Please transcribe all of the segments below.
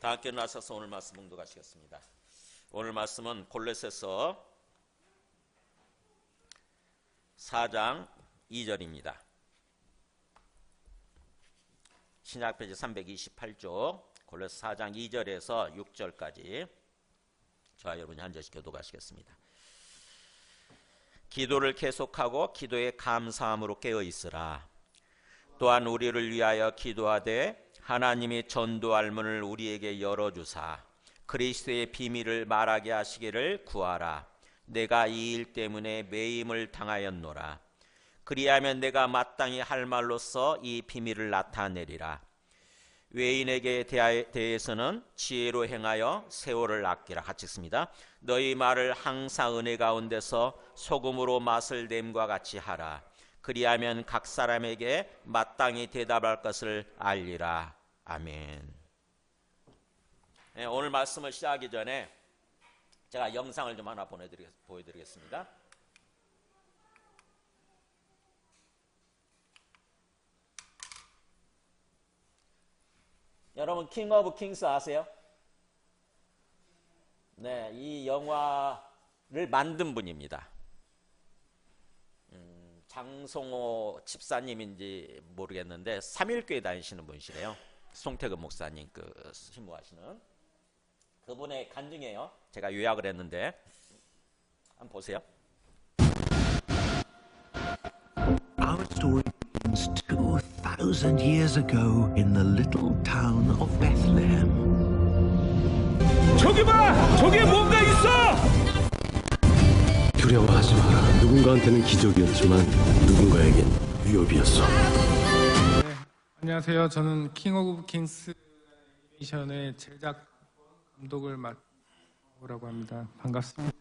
다 학교 나서서 오늘 말씀 봉독하시겠습니다. 오늘 말씀은 골로새서 4장 2절입니다. 신약 페이지 328쪽 골로새 4장 2절에서 6절까지 저와 여러분이 한 절씩 교독하시겠습니다. 기도를 계속하고 기도에 감사함으로 깨어 있으라. 또한 우리를 위하여 기도하되 하나님이 전도할 문을 우리에게 열어주사 그리스도의 비밀을 말하게 하시기를 구하라. 내가 이 일 때문에 매임을 당하였노라. 그리하면 내가 마땅히 할 말로써 이 비밀을 나타내리라. 외인에게 대해서는 지혜로 행하여 세월을 아끼라. 같이 읽습니다. 너희 말을 항상 은혜 가운데서 소금으로 맛을 냄과 같이 하라. 그리하면 각 사람에게 마땅히 대답할 것을 알리라. 아멘. 네, 오늘 말씀을 시작하기 전에 제가 영상을 좀 하나 보여드리겠습니다. 여러분 킹 오브 킹스 아세요? 네, 이 영화를 만든 분입니다. 장송호 집사님인지 모르겠는데 3일교회 다니시는 분이시래요. 송태근 목사님 신부하시는 그분의 간증이에요. 제가 요약을 했는데 한번 보세요. Our story begins 2,000 years ago in the little town of Bethlehem. 저기 봐! 저기에 뭔가 있어! 두려워하지 마라. 누군가한테는 기적이었지만 누군가에겐 위협이었어. 네, 안녕하세요. 저는 킹 오브 킹스 애니메이션의 제작 감독을 맡으라고 합니다. 반갑습니다.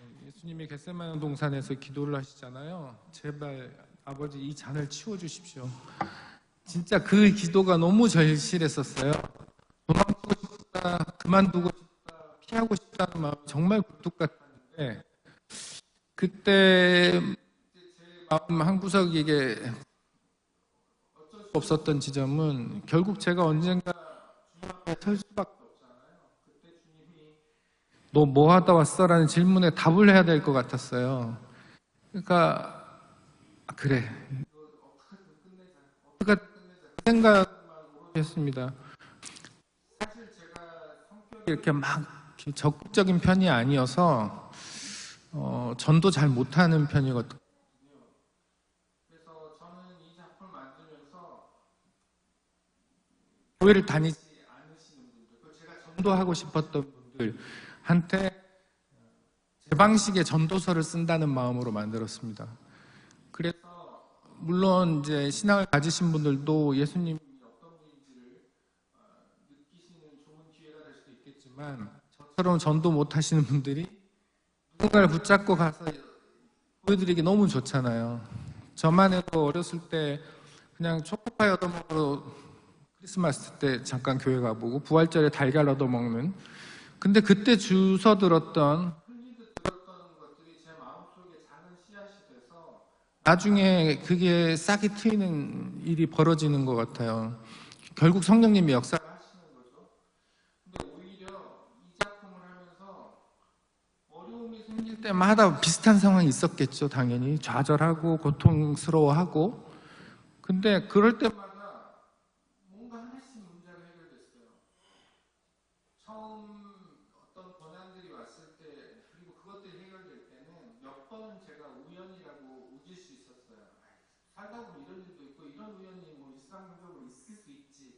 네, 예수님이 겟세마네 동산에서 기도를 하시잖아요. 제발 아버지 이 잔을 치워주십시오. 진짜 그 기도가 너무 절실했었어요. 도망치고 싶다, 그만두고 싶다, 피하고 싶다는 마음이 정말 굴뚝 같았는데 그때 제 마음 한구석에 어쩔 수 없었던 지점은 결국 제가 언젠가 주님 앞에 설 수밖에 없잖아요. 그때 주님이 너 뭐 하다 왔어? 라는 질문에 답을 해야 될 것 같았어요. 그러니까 그래 어떻게 끝내자 그 생각만 했습니다. 사실 제가 성격이 이렇게 막 적극적인 편이 아니어서 전도 잘 못하는 편이거든요. 그래서 저는 이 작품을 만들면서 교회를 다니지 않으시는 분들, 제가 전도하고 싶었던 분들한테 제 방식의 전도서를 쓴다는 마음으로 만들었습니다. 그래서 물론 이제 신앙을 가지신 분들도 예수님이 어떤 분인지를 느끼시는 좋은 기회가 될 수도 있겠지만 저처럼 전도 못 하시는 분들이 누군가를 붙잡고 가서 보여드리기 너무 좋잖아요. 저만 해도 어렸을 때 그냥 초코파이 얻어먹으러 크리스마스 때 잠깐 교회 가보고 부활절에 달걀 얻어먹는, 근데 그때 주워 들었던 흘리듯 들었던 것들이 제 마음속에 작은 씨앗이 돼서 나중에 그게 싹이 트이는 일이 벌어지는 것 같아요. 결국 성령님이 역사를 하시는 거죠. 근데 오히려 이 작품을 하면서 어려움이 생길 때마다 비슷한 상황이 있었겠죠. 당연히 좌절하고 고통스러워하고. 근데 그럴 때마다 뭔가 하나씩 문제가 해결됐어요. 처음 어떤 고난들이 왔을 때, 그리고 그것들이 해결될 때는 몇 번은 제가 우연이라고 우길 수 있었어요. 살다 보면 이런 일도 있고 이런 우연이 뭐 일상적으로 있을 수 있지.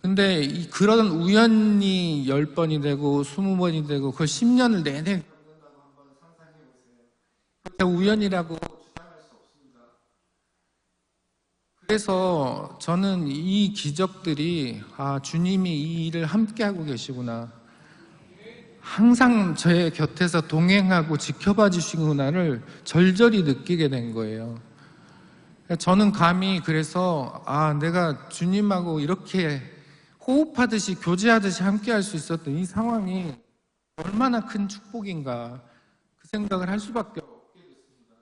근데 그런 우연이 10번이 되고 20번이 되고 그걸 10년을 내내 겪는다고 한번 상상해 보세요. 그게 우연이라고 주장할 수 없습니다. 그래서 저는 이 기적들이 주님이 이 일을 함께하고 계시구나, 항상 저의 곁에서 동행하고 지켜봐 주시구나를 절절히 느끼게 된 거예요. 저는 감히 그래서 내가 주님하고 이렇게 호흡하듯이 교제하듯이 함께할 수 있었던 이 상황이 얼마나 큰 축복인가, 그 생각을 할 수밖에 없게 됐습니다.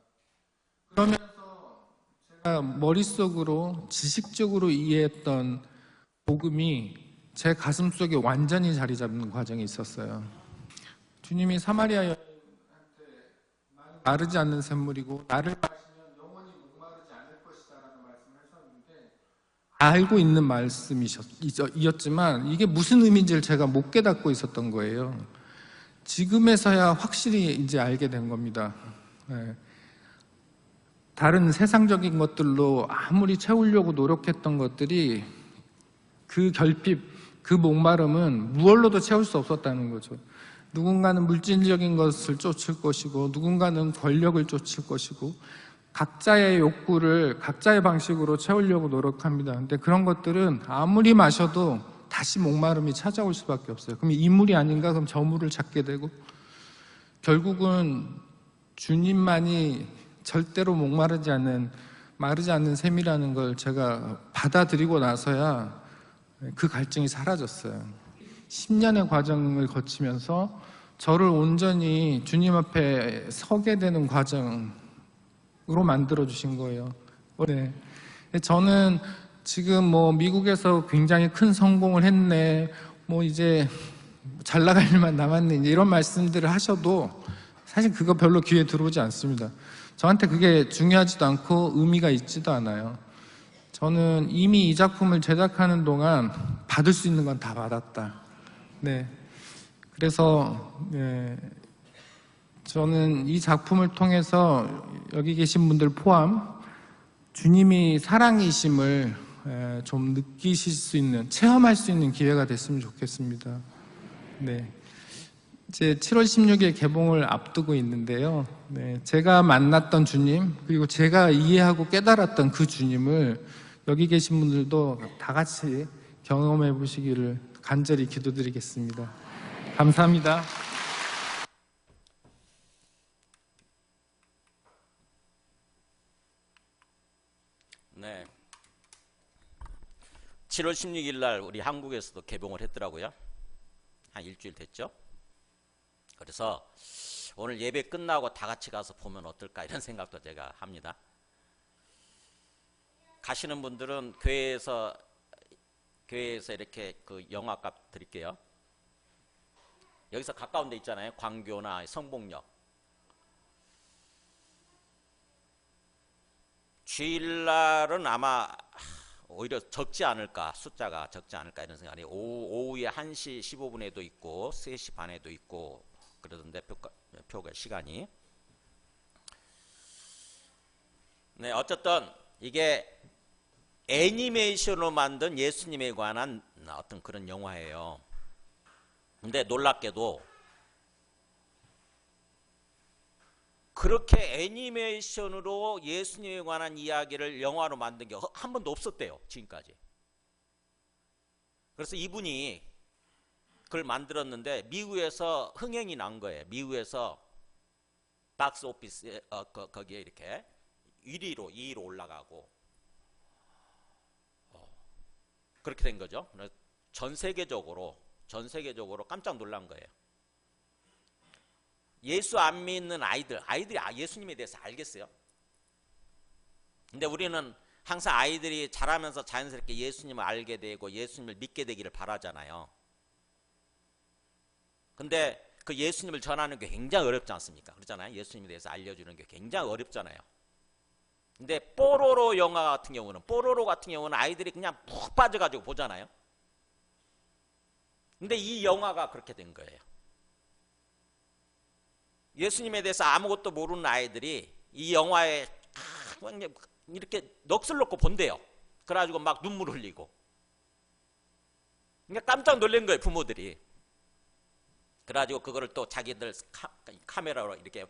그러면서 제가 머릿속으로 지식적으로 이해했던 복음이 제 가슴 속에 완전히 자리 잡는 과정이 있었어요. 주님이 사마리아 여인한테 마르지 않는 샘물이고 나를 마시면 영원히 목마르지 않을 것이다라는 말씀을 하셨는데, 알고 있는 말씀이었지만 이게 무슨 의미인지를 제가 못 깨닫고 있었던 거예요. 지금에서야 확실히 이제 알게 된 겁니다. 네. 다른 세상적인 것들로 아무리 채우려고 노력했던 것들이 그 결핍, 그 목마름은 무얼로도 채울 수 없었다는 거죠. 누군가는 물질적인 것을 쫓을 것이고 누군가는 권력을 쫓을 것이고 각자의 욕구를 각자의 방식으로 채우려고 노력합니다. 근데 그런 것들은 아무리 마셔도 다시 목마름이 찾아올 수밖에 없어요. 그럼 이 물이 아닌가? 그럼 저 물을 찾게 되고, 결국은 주님만이 절대로 마르지 않는 셈이라는 걸 제가 받아들이고 나서야 그 갈증이 사라졌어요. 10년의 과정을 거치면서 저를 온전히 주님 앞에 서게 되는 과정으로 만들어 주신 거예요. 네. 저는 지금 뭐 미국에서 굉장히 큰 성공을 했네, 뭐 이제 잘 나갈 일만 남았네, 이런 말씀들을 하셔도 사실 그거 별로 귀에 들어오지 않습니다. 저한테 그게 중요하지도 않고 의미가 있지도 않아요. 저는 이미 이 작품을 제작하는 동안 받을 수 있는 건 다 받았다. 네. 그래서 저는 이 작품을 통해서 여기 계신 분들 포함 주님이 사랑이심을 좀 느끼실 수 있는, 체험할 수 있는 기회가 됐으면 좋겠습니다. 네. 이제 7월 16일 개봉을 앞두고 있는데요. 네. 제가 만났던 주님, 그리고 제가 이해하고 깨달았던 그 주님을 여기 계신 분들도 다 같이 경험해 보시기를 간절히 기도드리겠습니다. 감사합니다. 네. 7월 16일 날 우리 한국에서도 개봉을 했더라고요. 한 일주일 됐죠. 그래서 오늘 예배 끝나고 다 같이 가서 보면 어떨까 이런 생각도 제가 합니다. 가시는 분들은 교회에서 이렇게 그 영화값 드릴게요. 여기서 가까운 데 있잖아요. 광교나 성복역. 주일날은 아마 오히려 적지 않을까, 숫자가 적지 않을까 이런 생각이. 오후에 1시 15분에도 있고 3시 반에도 있고 그러던데 표가 시간이. 네, 어쨌든 이게 애니메이션으로 만든 예수님에 관한 어떤 그런 영화예요. 근데 놀랍게도 그렇게 애니메이션으로 예수님에 관한 이야기를 영화로 만든 게 한 번도 없었대요, 지금까지. 그래서 이분이 그걸 만들었는데 미국에서 흥행이 난 거예요. 미국에서 박스 오피스에 거기에 이렇게 2위로 올라가고 그렇게 된 거죠. 전 세계적으로 깜짝 놀란 거예요. 예수 안 믿는 아이들이 예수님에 대해서 알겠어요? 근데 우리는 항상 아이들이 자라면서 자연스럽게 예수님을 알게 되고 예수님을 믿게 되기를 바라잖아요. 근데 그 예수님을 전하는 게 굉장히 어렵지 않습니까? 그렇잖아요. 예수님에 대해서 알려주는 게 굉장히 어렵잖아요. 근데 뽀로로 같은 경우는 아이들이 그냥 푹 빠져가지고 보잖아요. 근데 이 영화가 그렇게 된 거예요. 예수님에 대해서 아무것도 모르는 아이들이 이 영화에 이렇게 넋을 놓고 본대요. 그래가지고 막 눈물 흘리고. 그러니까 깜짝 놀란 거예요, 부모들이. 그래가지고 그거를 또 자기들 카메라로 이렇게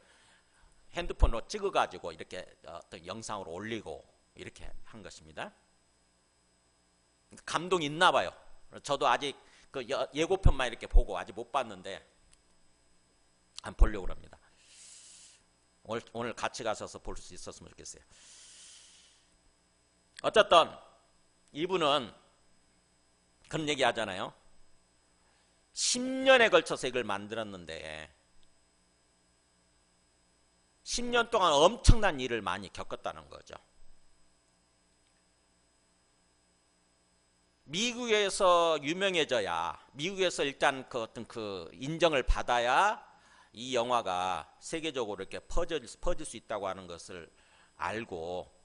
핸드폰으로 찍어가지고 이렇게 어떤 영상으로 올리고 이렇게 한 것입니다. 감동이 있나 봐요. 저도 아직 그 예고편만 이렇게 보고 아직 못 봤는데 안 보려고 합니다. 오늘 같이 가셔서 볼 수 있었으면 좋겠어요. 어쨌든 이분은 그런 얘기 하잖아요. 10년에 걸쳐서 이걸 만들었는데 10년 동안 엄청난 일을 많이 겪었다는 거죠. 미국에서 유명해져야, 미국에서 일단 그 어떤 그 인정을 받아야 이 영화가 세계적으로 이렇게 퍼질 수 있다고 하는 것을 알고,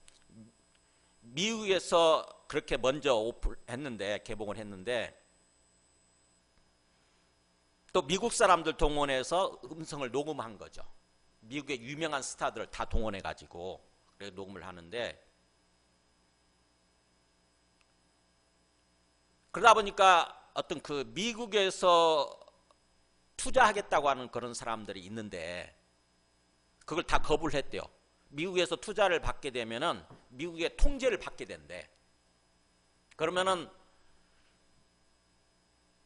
미국에서 그렇게 먼저 오픈했는데, 개봉을 했는데, 또 미국 사람들 동원해서 음성을 녹음한 거죠. 미국의 유명한 스타들을 다 동원해 가지고 녹음을 하는데, 그러다 보니까 어떤 그 미국에서 투자하겠다고 하는 그런 사람들이 있는데 그걸 다 거부를 했대요. 미국에서 투자를 받게 되면은 미국의 통제를 받게 된대. 그러면은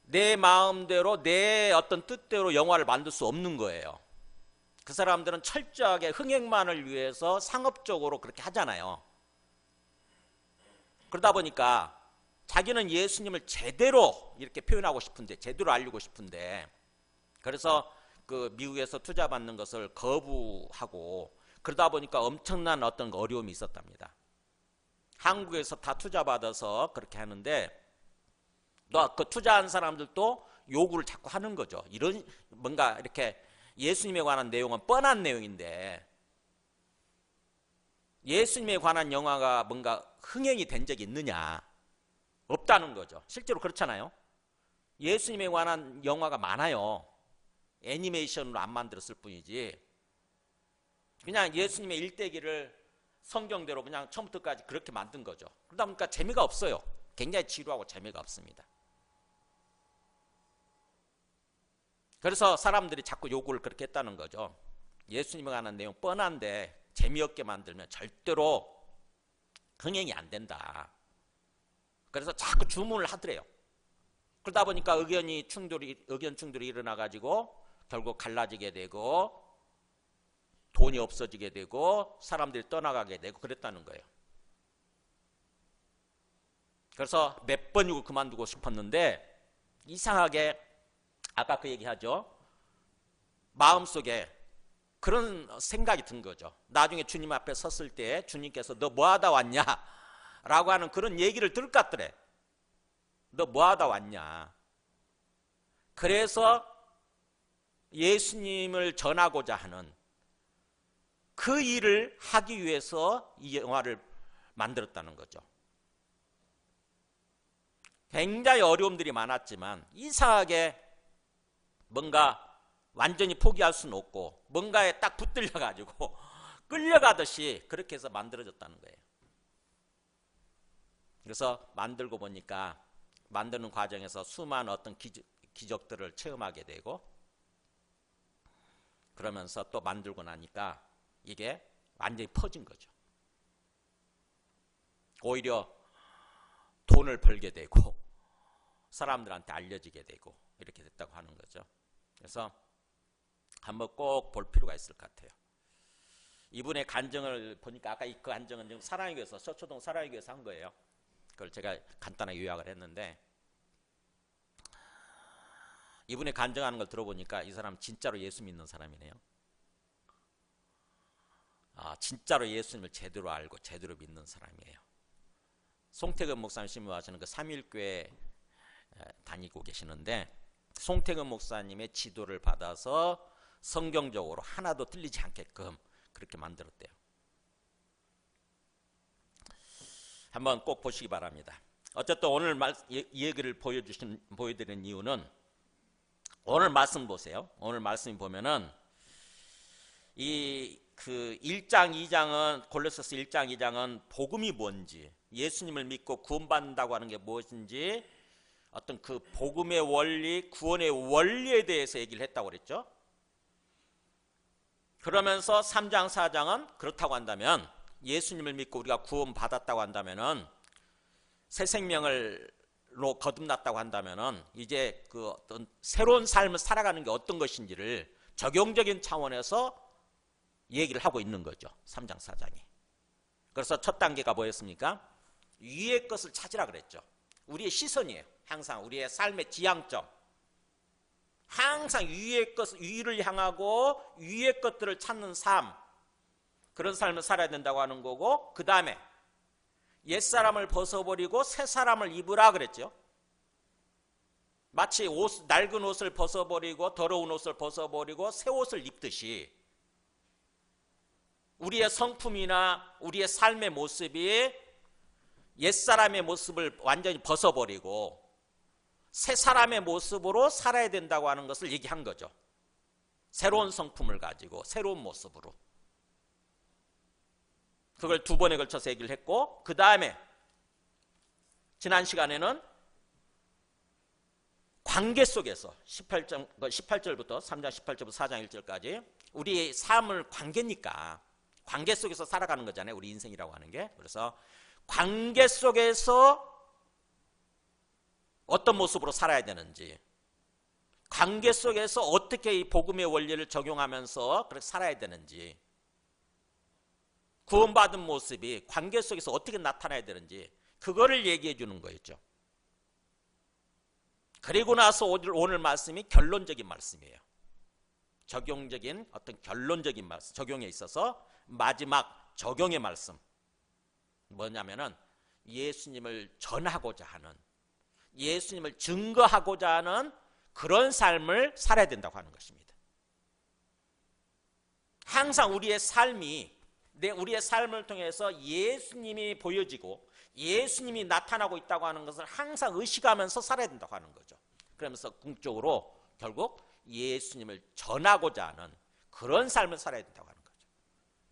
내 마음대로, 내 어떤 뜻대로 영화를 만들 수 없는 거예요. 그 사람들은 철저하게 흥행만을 위해서 상업적으로 그렇게 하잖아요. 그러다 보니까 자기는 예수님을 제대로 이렇게 표현하고 싶은데, 제대로 알리고 싶은데, 그래서 그 미국에서 투자받는 것을 거부하고, 그러다 보니까 엄청난 어떤 어려움이 있었답니다. 한국에서 다 투자받아서 그렇게 하는데, 또 그 투자한 사람들도 요구를 자꾸 하는 거죠. 이런 뭔가 이렇게 예수님에 관한 내용은 뻔한 내용인데, 예수님에 관한 영화가 뭔가 흥행이 된 적이 있느냐? 없다는 거죠. 실제로 그렇잖아요. 예수님에 관한 영화가 많아요. 애니메이션으로 안 만들었을 뿐이지. 그냥 예수님의 일대기를 성경대로 그냥 처음부터까지 그렇게 만든 거죠. 그러다 보니까 재미가 없어요. 굉장히 지루하고 재미가 없습니다. 그래서 사람들이 자꾸 요구를 그렇게 했다는 거죠. 예수님에 관한 내용 뻔한데 재미없게 만들면 절대로 흥행이 안 된다. 그래서 자꾸 주문을 하더래요. 그러다 보니까 의견 충돌이 일어나가지고 결국 갈라지게 되고 돈이 없어지게 되고 사람들이 떠나가게 되고 그랬다는 거예요. 그래서 몇 번이고 그만두고 싶었는데 이상하게 아까 그 얘기하죠. 마음속에 그런 생각이 든 거죠. 나중에 주님 앞에 섰을 때 주님께서 너 뭐하다 왔냐? 라고 하는 그런 얘기를 들을 것 같더래. 너 뭐하다 왔냐? 그래서 예수님을 전하고자 하는 그 일을 하기 위해서 이 영화를 만들었다는 거죠. 굉장히 어려움들이 많았지만 이상하게 뭔가 완전히 포기할 수는 없고 뭔가에 딱 붙들려가지고 끌려가듯이 그렇게 해서 만들어졌다는 거예요. 그래서 만들고 보니까 만드는 과정에서 수많은 어떤 기적들을 체험하게 되고 그러면서 또 만들고 나니까 이게 완전히 퍼진 거죠. 오히려 돈을 벌게 되고 사람들한테 알려지게 되고 이렇게 됐다고 하는 거죠. 그래서 한번 꼭 볼 필요가 있을 것 같아요. 이분의 간증을 보니까 아까 그 간증은 지금 사랑의 교회에서 서초동 사랑의 교회에서 한 거예요. 그걸 제가 간단하게 요약을 했는데 이분의 간증하는 걸 들어보니까 이 사람 진짜로 예수 믿는 사람이네요. 진짜로 예수님을 제대로 알고 제대로 믿는 사람이에요. 송태근 목사님 신부하시는 그 삼일교회 다니고 계시는데 송태근 목사님의 지도를 받아서 성경적으로 하나도 틀리지 않게끔 그렇게 만들었대요. 한번 꼭 보시기 바랍니다. 어쨌든 오늘 이 얘기를 보여드리는 이유는 오늘 말씀 보세요. 오늘 말씀 보면은 그 1장 2장은 골로새서 1장 2장은 복음이 뭔지 예수님을 믿고 구원받는다고 하는 게 무엇인지 어떤 그 복음의 원리, 구원의 원리에 대해서 얘기를 했다고 그랬죠. 그러면서 3장 4장은 그렇다고 한다면 예수님을 믿고 우리가 구원받았다고 한다면은 새 생명으로 거듭났다고 한다면은 이제 그 어떤 새로운 삶을 살아가는 게 어떤 것인지를 적용적인 차원에서 얘기를 하고 있는 거죠. 3장 4장이. 그래서 첫 단계가 뭐였습니까? 위의 것을 찾으라 그랬죠. 우리의 시선이에요. 항상 우리의 삶의 지향점. 항상 위를 향하고 위의 것들을 찾는 삶. 그런 삶을 살아야 된다고 하는 거고 그 다음에 옛사람을 벗어버리고 새 사람을 입으라 그랬죠. 마치 낡은 옷을 벗어버리고 더러운 옷을 벗어버리고 새 옷을 입듯이 우리의 성품이나 우리의 삶의 모습이 옛사람의 모습을 완전히 벗어버리고 새 사람의 모습으로 살아야 된다고 하는 것을 얘기한 거죠. 새로운 성품을 가지고 새로운 모습으로. 그걸 두 번에 걸쳐서 얘기를 했고, 그 다음에 지난 시간에는 관계 속에서 18절부터 3장 18절부터 4장 1절까지 우리의 삶을 관계니까 관계 속에서 살아가는 거잖아요. 우리 인생이라고 하는 게. 그래서 관계 속에서 어떤 모습으로 살아야 되는지, 관계 속에서 어떻게 이 복음의 원리를 적용하면서 그렇게 살아야 되는지, 구원받은 모습이 관계 속에서 어떻게 나타나야 되는지 그거를 얘기해 주는 거였죠. 그리고 나서 오늘 말씀이 결론적인 말씀이에요. 적용적인 어떤 결론적인 말씀, 적용에 있어서 마지막 적용의 말씀 뭐냐면은 예수님을 전하고자 하는, 예수님을 증거하고자 하는 그런 삶을 살아야 된다고 하는 것입니다. 항상 우리의 삶이 우리의 삶을 통해서 예수님이 보여지고 예수님이 나타나고 있다고 하는 것을 항상 의식하면서 살아야 된다고 하는 거죠. 그러면서 궁극적으로 결국 예수님을 전하고자 하는 그런 삶을 살아야 된다고 하는 거죠.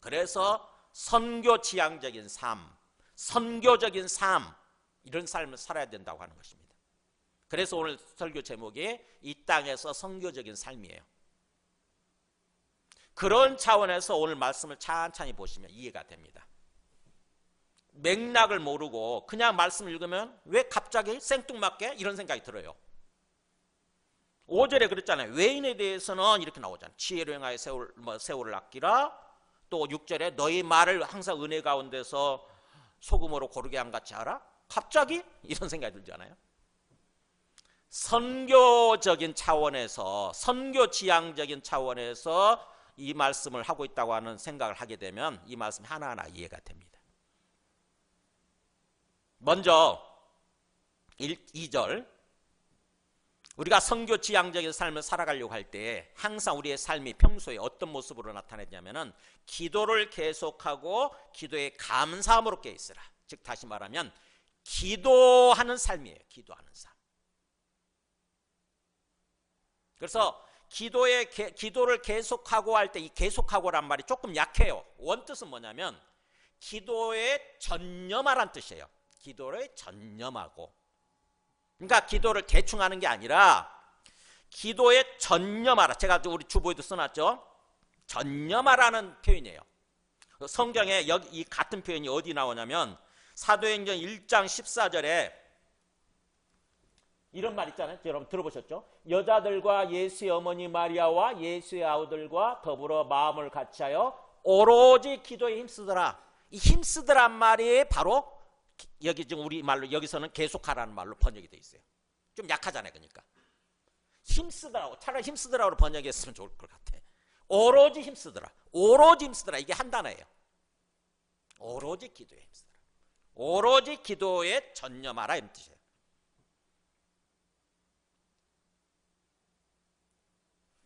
그래서 선교 지향적인 삶, 선교적인 삶, 이런 삶을 살아야 된다고 하는 것입니다. 그래서 오늘 설교 제목이 이 땅에서 선교적인 삶이에요. 그런 차원에서 오늘 말씀을 찬찬히 보시면 이해가 됩니다. 맥락을 모르고 그냥 말씀을 읽으면 왜 갑자기 생뚱맞게 이런 생각이 들어요. 5절에 그랬잖아요. 외인에 대해서는 이렇게 나오잖아요. 지혜로 행하여 세월을 아끼라. 또 6절에 너희 말을 항상 은혜 가운데서 소금으로 고르게 함같이 하라. 갑자기 이런 생각이 들잖아요. 선교적인 차원에서, 선교 지향적인 차원에서 이 말씀을 하고 있다고 하는 생각을 하게 되면 이 말씀이 하나하나 이해가 됩니다. 먼저 2절, 우리가 선교 지향적인 삶을 살아가려고 할 때 항상 우리의 삶이 평소에 어떤 모습으로 나타내냐면은 기도를 계속하고 기도에 감사함으로 깨 있으라. 즉 다시 말하면 기도하는 삶이에요. 기도하는 삶. 그래서 기도를 계속하고 할 때 이 계속하고란 말이 조금 약해요. 원뜻은 뭐냐면 기도에 전념하란 뜻이에요. 기도를 전념하고. 그러니까 기도를 대충 하는 게 아니라 기도에 전념하라. 제가 우리 주보에도 써놨죠. 전념하라는 표현이에요. 성경에 이 같은 표현이 어디 나오냐면 사도행전 1장 14절에 이런 말 있잖아요. 여러분 들어보셨죠? 여자들과 예수의 어머니 마리아와 예수의 아우들과 더불어 마음을 같이하여 오로지 기도에 힘쓰더라. 이 힘쓰더란 말이 바로 여기 지금 우리 말로 여기서는 계속하라는 말로 번역이 되어 있어요. 좀 약하잖아요. 그러니까 힘쓰더라고, 차라리 힘쓰더라고 번역했으면 좋을 것 같아. 오로지 힘쓰더라. 오로지 힘쓰더라. 이게 한 단어예요. 오로지 기도에 힘쓰더라. 오로지 기도에 전념하라 이런 뜻이에요.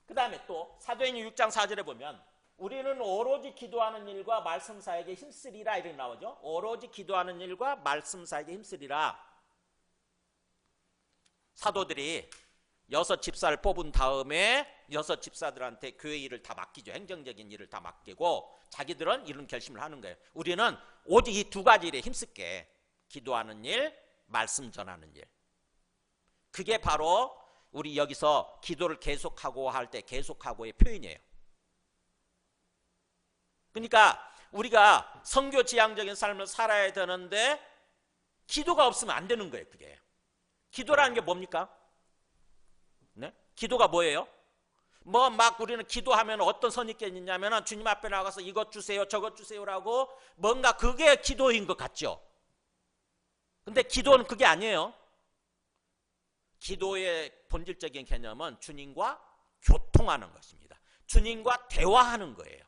그 다음에 또 사도행전 6장 4절에 보면 우리는 오로지 기도하는 일과 말씀 사역에 힘쓰리라 이렇게 나오죠. 오로지 기도하는 일과 말씀 사역에 힘쓰리라. 사도들이 6 집사를 뽑은 다음에 6 집사들한테 교회 일을 다 맡기죠. 행정적인 일을 다 맡기고 자기들은 이런 결심을 하는 거예요. 우리는 오직 이 두 가지 일에 힘쓸게. 기도하는 일, 말씀 전하는 일. 그게 바로 우리 여기서 기도를 계속하고 할 때 계속하고의 표현이에요. 그러니까 우리가 선교 지향적인 삶을 살아야 되는데 기도가 없으면 안 되는 거예요. 그게 기도라는 게 뭡니까? 네? 기도가 뭐예요? 뭐 막 우리는 기도하면 어떤 선입견이 있냐면 주님 앞에 나가서 이것 주세요 저것 주세요라고 뭔가 그게 기도인 것 같죠. 근데 기도는 그게 아니에요. 기도의 본질적인 개념은 주님과 교통하는 것입니다. 주님과 대화하는 거예요.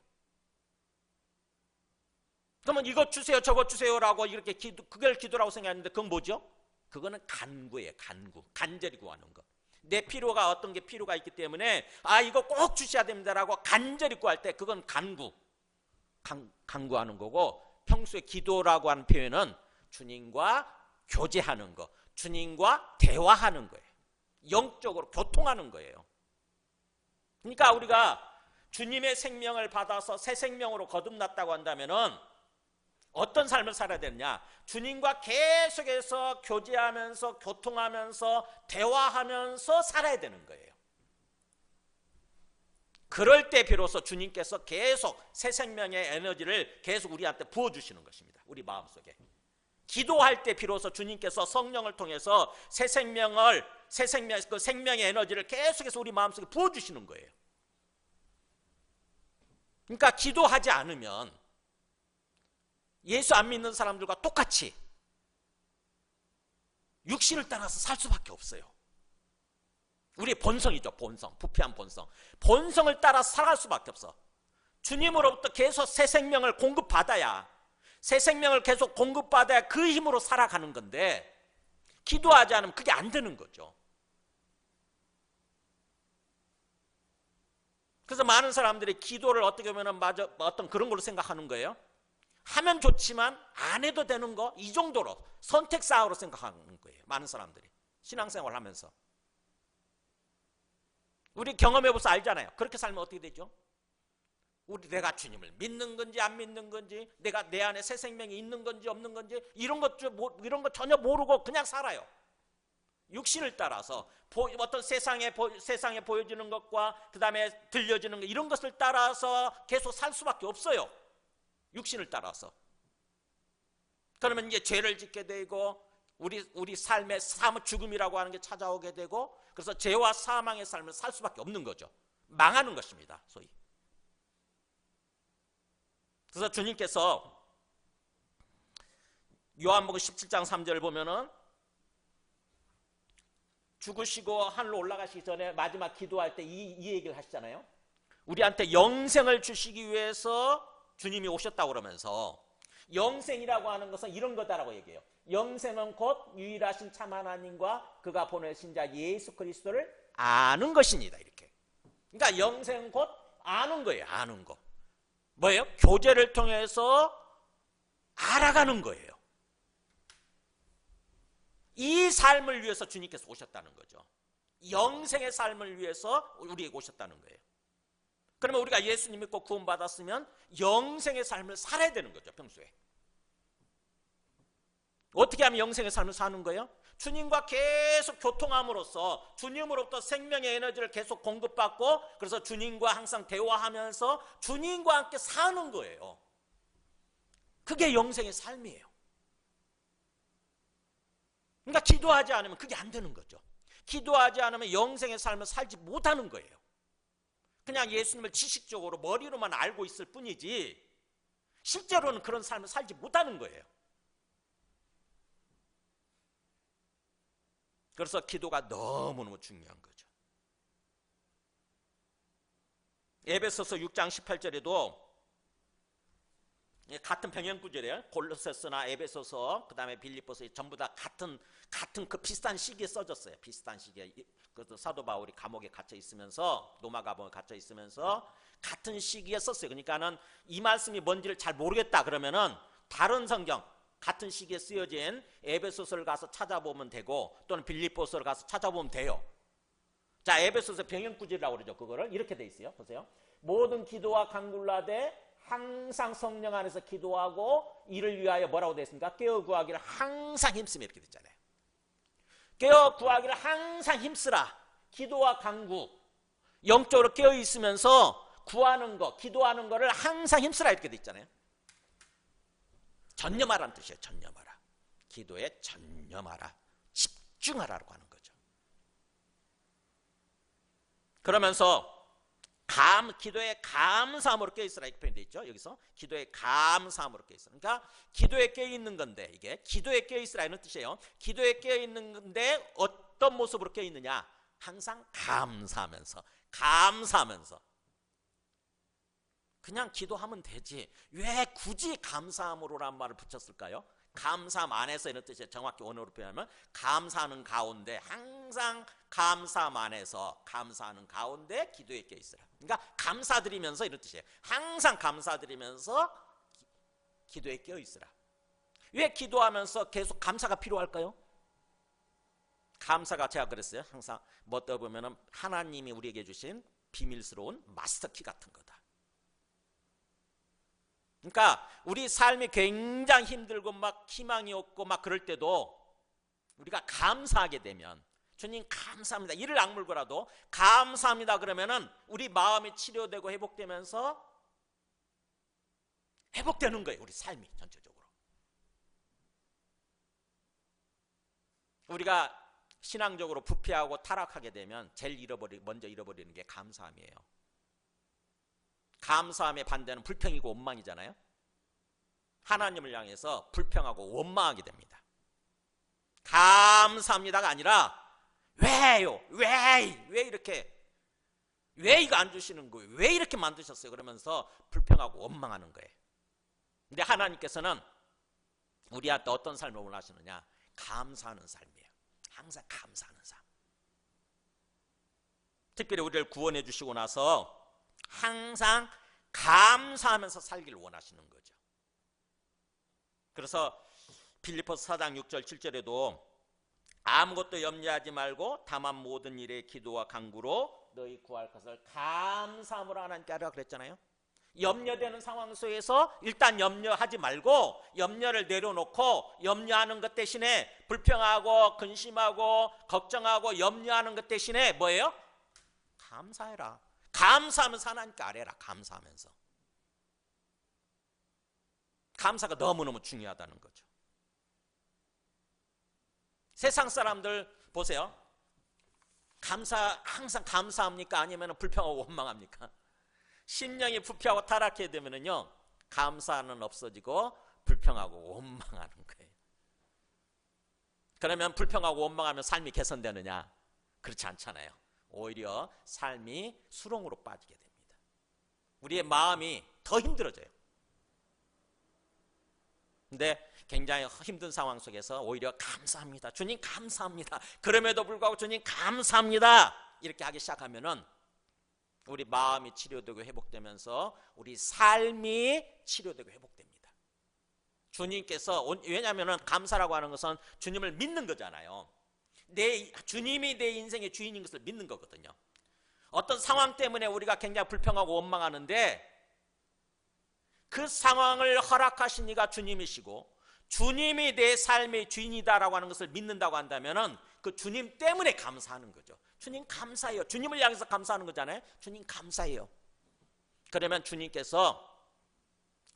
그러면 이것 주세요 저것 주세요라고 이렇게 그걸 기도라고 생각하는데 그건 뭐죠? 그거는 간구예요. 간구. 간절히 구하는 거. 내 필요가 어떤 게 필요가 있기 때문에 이거 꼭 주셔야 됩니다라고 간절히 구할 때 그건 간구. 간구하는 거고, 평소에 기도라고 하는 표현은 주님과 교제하는 거, 주님과 대화하는 거예요. 영적으로 교통하는 거예요. 그러니까 우리가 주님의 생명을 받아서 새 생명으로 거듭났다고 한다면은 어떤 삶을 살아야 되느냐? 주님과 계속해서 교제하면서 교통하면서 대화하면서 살아야 되는 거예요. 그럴 때 비로소 주님께서 계속 새 생명의 에너지를 계속 우리한테 부어주시는 것입니다. 우리 마음속에. 기도할 때 비로소 주님께서 성령을 통해서 새 생명의 에너지를 계속해서 우리 마음속에 부어주시는 거예요. 그러니까 기도하지 않으면 예수 안 믿는 사람들과 똑같이 육신을 따라서 살 수밖에 없어요. 우리의 본성이죠. 본성. 부패한 본성. 본성을 따라서 살아갈 수밖에 없어. 주님으로부터 계속 새 생명을 공급받아야, 새 생명을 계속 공급받아야 그 힘으로 살아가는 건데, 기도하지 않으면 그게 안 되는 거죠. 그래서 많은 사람들이 기도를 어떻게 보면 어떤 그런 걸로 생각하는 거예요. 하면 좋지만 안 해도 되는 거, 이 정도로 선택사항으로 생각하는 거예요. 많은 사람들이 신앙생활을 하면서. 우리 경험해봐서 알잖아요. 그렇게 살면 어떻게 되죠? 내가 주님을 믿는 건지 안 믿는 건지, 내가 내 안에 새 생명이 있는 건지 없는 건지 이런 거 전혀 모르고 그냥 살아요. 육신을 따라서 어떤 세상에 보여지는 것과 그 다음에 들려지는 것, 이런 것을 따라서 계속 살 수밖에 없어요. 육신을 따라서. 그러면 이제 죄를 짓게 되고 우리 삶의 사무 죽음이라고 하는 게 찾아오게 되고, 그래서 죄와 사망의 삶을 살 수밖에 없는 거죠. 망하는 것입니다. 소위. 그래서 주님께서 요한복음 17장 3절을 보면은 죽으시고 하늘로 올라가시기 전에 마지막 기도할 때 이 얘기를 하시잖아요. 우리한테 영생을 주시기 위해서 주님이 오셨다고 그러면서, 영생이라고 하는 것은 이런 거다라고 얘기해요. 영생은 곧 유일하신 참 하나님과 그가 보내신 자 예수 그리스도를 아는 것입니다. 이렇게. 그러니까 영생은 곧 아는 거예요. 아는 거. 뭐예요? 교제를 통해서 알아가는 거예요. 이 삶을 위해서 주님께서 오셨다는 거죠. 영생의 삶을 위해서 우리에게 오셨다는 거예요. 그러면 우리가 예수님 믿고 구원받았으면 영생의 삶을 살아야 되는 거죠. 평소에. 어떻게 하면 영생의 삶을 사는 거예요? 주님과 계속 교통함으로써 주님으로부터 생명의 에너지를 계속 공급받고, 그래서 주님과 항상 대화하면서 주님과 함께 사는 거예요. 그게 영생의 삶이에요. 그러니까 기도하지 않으면 그게 안 되는 거죠. 기도하지 않으면 영생의 삶을 살지 못하는 거예요. 그냥 예수님을 지식적으로 머리로만 알고 있을 뿐이지 실제로는 그런 삶을 살지 못하는 거예요. 그래서 기도가 너무너무 중요한 거죠. 에베소서 6장 18절에도 같은 병행구절이에요. 골로새서나 에베소서, 그 다음에 빌립보서 전부 다 같은 그 비슷한 시기에 써졌어요. 비슷한 시기에. 그래서 사도 바울이 감옥에 갇혀 있으면서, 로마 감옥에 갇혀 있으면서 같은 시기에 썼어요. 그러니까는 이 말씀이 뭔지를 잘 모르겠다 그러면은 다른 성경, 같은 시기에 쓰여진 에베소서를 가서 찾아보면 되고, 또는 빌립보서를 가서 찾아보면 돼요. 자, 에베소서 병행구절이라고 그러죠. 그거를 이렇게 돼 있어요. 보세요. 모든 기도와 간구를 하되 항상 성령 안에서 기도하고 이를 위하여 뭐라고 되어 있습니까? 깨어 구하기를 항상 힘쓰며, 이렇게 됐잖아요. 깨어 구하기를 항상 힘쓰라. 기도와 간구, 영적으로 깨어 있으면서 구하는 거, 기도하는 거를 항상 힘쓰라, 이렇게 돼 있잖아요. 전념하라는 뜻이에요. 전념하라. 기도에 전념하라, 집중하라고 하는 거죠. 그러면서 기도에 감사함으로 깨어있으라, 이렇게 표현되어 있죠. 여기서 기도에 감사함으로 깨어있으라. 그러니까 기도에 깨어있는 건데, 이게 기도에 깨어있으라 이런 뜻이에요. 기도에 깨어있는 건데 어떤 모습으로 깨어있느냐? 항상 감사하면서. 그냥 기도하면 되지. 왜 굳이 감사함으로란 말을 붙였을까요? 감사함 안에서 이런 뜻이에요. 정확히 원어로 표현하면 감사하는 가운데, 항상 감사함 안에서, 감사하는 가운데 기도에 껴있으라. 그러니까 감사드리면서 이런 뜻이에요. 항상 감사드리면서 기도에 껴있으라. 왜 기도하면서 계속 감사가 필요할까요? 감사가, 제가 그랬어요. 항상 뭐 떠보면 하나님이 우리에게 주신 비밀스러운 마스터키 같은 거다. 그러니까 우리 삶이 굉장히 힘들고 막 희망이 없고 막 그럴 때도 우리가 감사하게 되면, 주님 감사합니다, 이를 악물고라도 감사합니다 그러면은 우리 마음이 치료되고 회복되면서 회복되는 거예요. 우리 삶이 전체적으로. 우리가 신앙적으로 부패하고 타락하게 되면 제일 먼저 잃어버리는 게 감사함이에요. 감사함의 반대는 불평이고 원망이잖아요. 하나님을 향해서 불평하고 원망하게 됩니다. 감사합니다가 아니라 왜요? 왜 이렇게, 왜 이거 안 주시는 거예요? 왜 이렇게 만드셨어요? 그러면서 불평하고 원망하는 거예요. 근데 하나님께서는 우리한테 어떤 삶을 원하시느냐? 감사하는 삶이에요. 항상 감사하는 삶. 특별히 우리를 구원해 주시고 나서 항상 감사하면서 살기를 원하시는 거죠. 그래서 빌립보서 4장 6절 7절에도 아무것도 염려하지 말고 다만 모든 일에 기도와 간구로 너희 구할 것을 감사함으로 하나님께 하라 그랬잖아요. 염려되는 상황 속에서 일단 염려하지 말고 염려를 내려놓고, 염려하는 것 대신에 불평하고 근심하고 걱정하고 염려하는 것 대신에 뭐예요? 감사해라. 감사하면서 하나님께 아뢰라. 감사하면서. 감사가 너무너무 중요하다는 거죠. 세상 사람들 보세요. 항상 감사합니까? 아니면 불평하고 원망합니까? 심령이 부패하고 타락하게 되면은요, 감사는 없어지고 불평하고 원망하는 거예요. 그러면 불평하고 원망하면 삶이 개선되느냐? 그렇지 않잖아요. 오히려 삶이 수렁으로 빠지게 됩니다. 우리의 마음이 더 힘들어져요. 근데 굉장히 힘든 상황 속에서 오히려 감사합니다, 주님 감사합니다, 그럼에도 불구하고 주님 감사합니다 이렇게 하기 시작하면은 우리 마음이 치료되고 회복되면서 우리 삶이 치료되고 회복됩니다. 주님께서, 왜냐하면 감사라고 하는 것은 주님을 믿는 거잖아요. 주님이 내 인생의 주인인 것을 믿는 거거든요. 어떤 상황 때문에 우리가 굉장히 불평하고 원망하는데 그 상황을 허락하신 이가 주님이시고 주님이 내 삶의 주인이다라고 하는 것을 믿는다고 한다면 그 주님 때문에 감사하는 거죠. 주님 감사해요. 주님을 향해서 감사하는 거잖아요. 주님 감사해요. 그러면 주님께서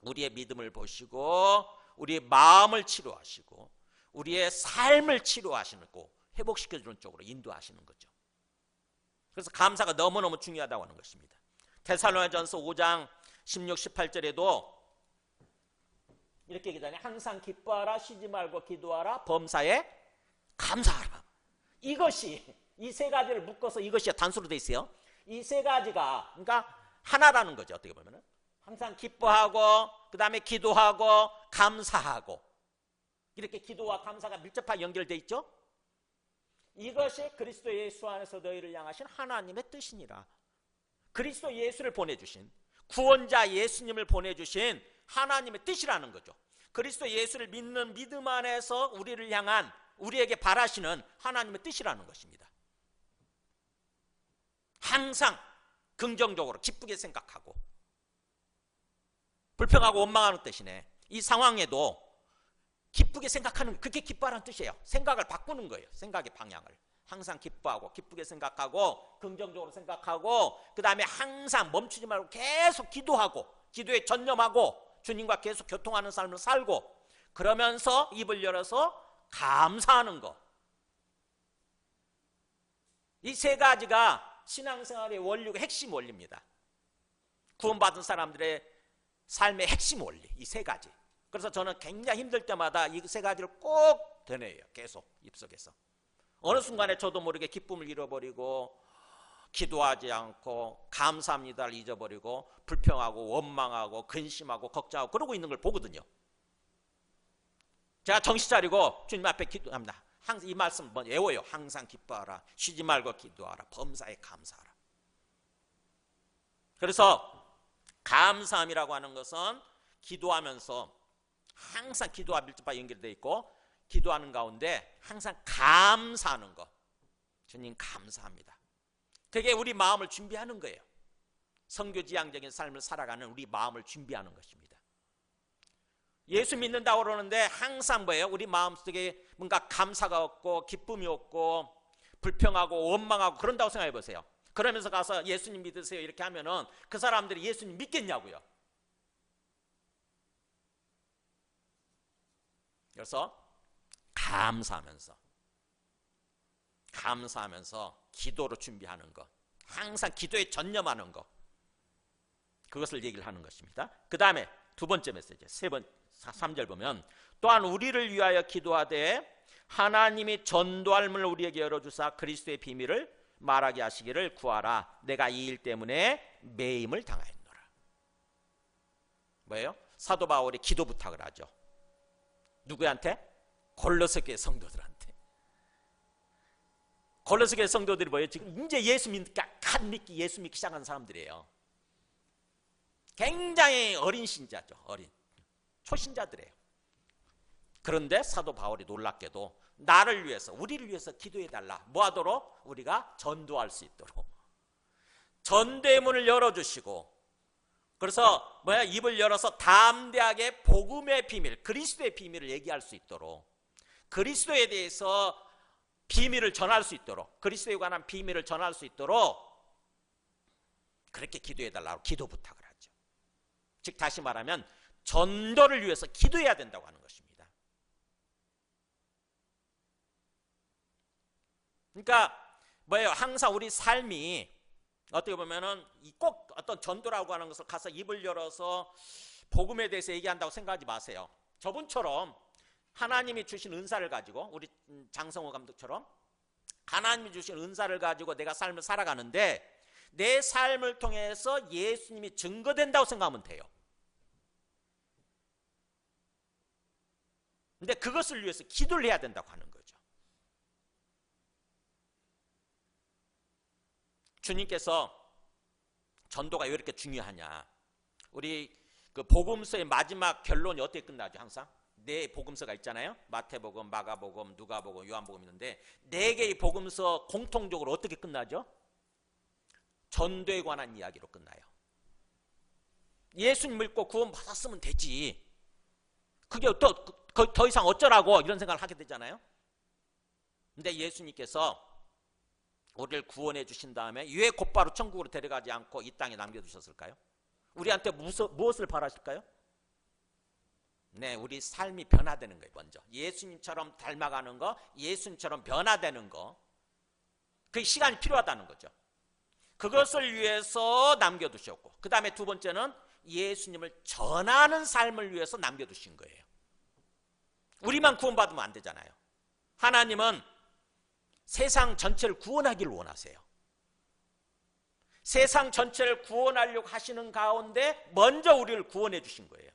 우리의 믿음을 보시고 우리의 마음을 치료하시고 우리의 삶을 치료하시고 회복시켜주는 쪽으로 인도하시는 거죠. 그래서 감사가 너무너무 중요하다고 하는 것입니다. 데살로니가전서 5장 16, 18절에도 이렇게 얘기하잖아요. 항상 기뻐하라, 쉬지 말고 기도하라, 범사에 감사하라. 이것이, 이 세 가지를 묶어서 이것이 단수로 돼 있어요. 이 세 가지가 그러니까 하나라는 거죠. 어떻게 보면은 항상 기뻐하고 그 다음에 기도하고 감사하고, 이렇게 기도와 감사가 밀접하게 연결돼 있죠. 이것이 그리스도 예수 안에서 너희를 향하신 하나님의 뜻이니라. 그리스도 예수를 보내주신, 구원자 예수님을 보내주신 하나님의 뜻이라는 거죠. 그리스도 예수를 믿는 믿음 안에서 우리를 향한, 우리에게 바라시는 하나님의 뜻이라는 것입니다. 항상 긍정적으로 기쁘게 생각하고 불평하고 원망하는 뜻이네. 이 상황에도 기쁘게 생각하는, 그게 기뻐하라는 뜻이에요. 생각을 바꾸는 거예요. 생각의 방향을. 항상 기뻐하고 기쁘게 생각하고 긍정적으로 생각하고 그 다음에 항상 멈추지 말고 계속 기도하고 기도에 전념하고 주님과 계속 교통하는 삶을 살고, 그러면서 입을 열어서 감사하는 거. 이 세 가지가 신앙생활의 원리고 핵심 원리입니다. 구원받은 사람들의 삶의 핵심 원리, 이 세 가지. 그래서 저는 굉장히 힘들 때마다 이 세 가지를 꼭 되뇌요. 계속 입속에서. 어느 순간에 저도 모르게 기쁨을 잃어버리고 기도하지 않고 감사합니다를 잊어버리고 불평하고 원망하고 근심하고 걱정하고 그러고 있는 걸 보거든요. 제가 정신 차리고 주님 앞에 기도합니다. 항상 이 말씀 외워요. 항상 기뻐하라. 쉬지 말고 기도하라. 범사에 감사하라. 그래서 감사함이라고 하는 것은 기도하면서 항상 기도와 밀접하게 연결되어 있고 기도하는 가운데 항상 감사하는 것. 주님 감사합니다. 그게 우리 마음을 준비하는 거예요. 선교지향적인 삶을 살아가는 우리 마음을 준비하는 것입니다. 예수 믿는다고 그러는데 항상 뭐예요? 우리 마음속에 뭔가 감사가 없고 기쁨이 없고 불평하고 원망하고 그런다고 생각해 보세요. 그러면서 가서 예수님 믿으세요 이렇게 하면은 그 사람들이 예수님 믿겠냐고요. 그래서 감사하면서 기도로 준비하는 것, 항상 기도에 전념하는 것, 그것을 얘기를 하는 것입니다. 그 다음에 두 번째 메시지 3절 보면 또한 우리를 위하여 기도하되 하나님이 전도할 문을 우리에게 열어주사 그리스도의 비밀을 말하게 하시기를 구하라. 내가 이 일 때문에 매임을 당하였노라. 뭐예요? 사도 바울이 기도 부탁을 하죠. 누구한테? 골로새 교회 성도들한테. 골로새 교회 성도들이 뭐예요? 지금 이제 예수 믿기 시작한 사람들이에요. 굉장히 어린 신자죠. 어린 초신자들이에요. 그런데 사도 바울이 놀랍게도 나를 위해서, 우리를 위해서 기도해달라. 뭐 하도록? 우리가 전도할 수 있도록. 전도의 문을 열어주시고, 그래서 입을 열어서 담대하게 복음의 비밀, 그리스도의 비밀을 얘기할 수 있도록, 그리스도에 대해서 비밀을 전할 수 있도록, 그리스도에 관한 비밀을 전할 수 있도록 그렇게 기도해달라고 기도 부탁을 하죠. 즉 다시 말하면 전도를 위해서 기도해야 된다고 하는 것입니다. 그러니까 뭐예요? 항상 우리 삶이 어떻게 보면은 꼭 어떤 전도라고 하는 것을 가서 입을 열어서 복음에 대해서 얘기한다고 생각하지 마세요. 저분처럼 하나님이 주신 은사를 가지고, 우리 장성호 감독처럼 하나님이 주신 은사를 가지고 내가 삶을 살아가는데 내 삶을 통해서 예수님이 증거된다고 생각하면 돼요. 근데 그것을 위해서 기도를 해야 된다고 하는 거죠. 주님께서 전도가 왜 이렇게 중요하냐? 우리 그 복음서의 마지막 결론이 어떻게 끝나죠? 항상 네 복음서가 있잖아요. 마태복음, 마가복음, 누가복음, 요한복음 있는데 네 개의 복음서 공통적으로 어떻게 끝나죠? 전도에 관한 이야기로 끝나요. 예수님 믿고 구원 받았으면 되지. 그게 더 이상 어쩌라고 이런 생각을 하게 되잖아요. 근데 예수님께서 우리를 구원해 주신 다음에 왜 곧바로 천국으로 데려가지 않고 이 땅에 남겨두셨을까요? 우리한테 무엇을 바라실까요? 네, 우리 삶이 변화되는 거예요. 먼저 예수님처럼 닮아가는 거, 예수님처럼 변화되는 거, 그 시간이 필요하다는 거죠. 그것을 위해서 남겨두셨고, 그 다음에 두 번째는 예수님을 전하는 삶을 위해서 남겨두신 거예요. 우리만 구원받으면 안 되잖아요. 하나님은 세상 전체를 구원하기를 원하세요. 세상 전체를 구원하려고 하시는 가운데 먼저 우리를 구원해 주신 거예요.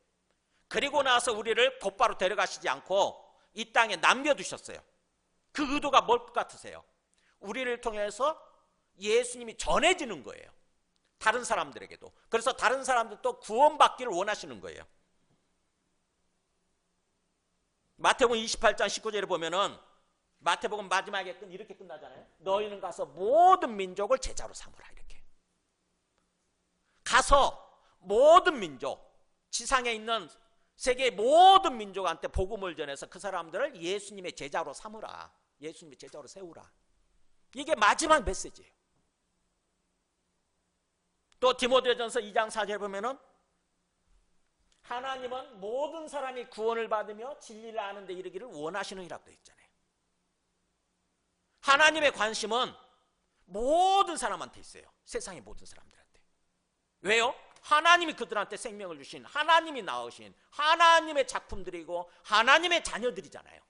그리고 나서 우리를 곧바로 데려가시지 않고 이 땅에 남겨두셨어요. 그 의도가 뭘 것 같으세요? 우리를 통해서 예수님이 전해지는 거예요. 다른 사람들에게도. 그래서 다른 사람들도 구원받기를 원하시는 거예요. 마태복음 28장 19절에 보면은 마태복음 마지막에 이렇게 끝나잖아요. 너희는 가서 모든 민족을 제자로 삼으라. 이렇게 가서 모든 민족, 지상에 있는 세계의 모든 민족한테 복음을 전해서 그 사람들을 예수님의 제자로 삼으라. 예수님의 제자로 세우라. 이게 마지막 메시지예요. 또 디모데전서 2장 4절에 보면은 하나님은 모든 사람이 구원을 받으며 진리를 아는 데 이르기를 원하시느니라고 되어 있잖아요. 하나님의 관심은 모든 사람한테 있어요. 세상의 모든 사람들한테. 왜요? 하나님이 그들한테 생명을 주신, 하나님이 낳으신 하나님의 작품들이고 하나님의 자녀들이잖아요.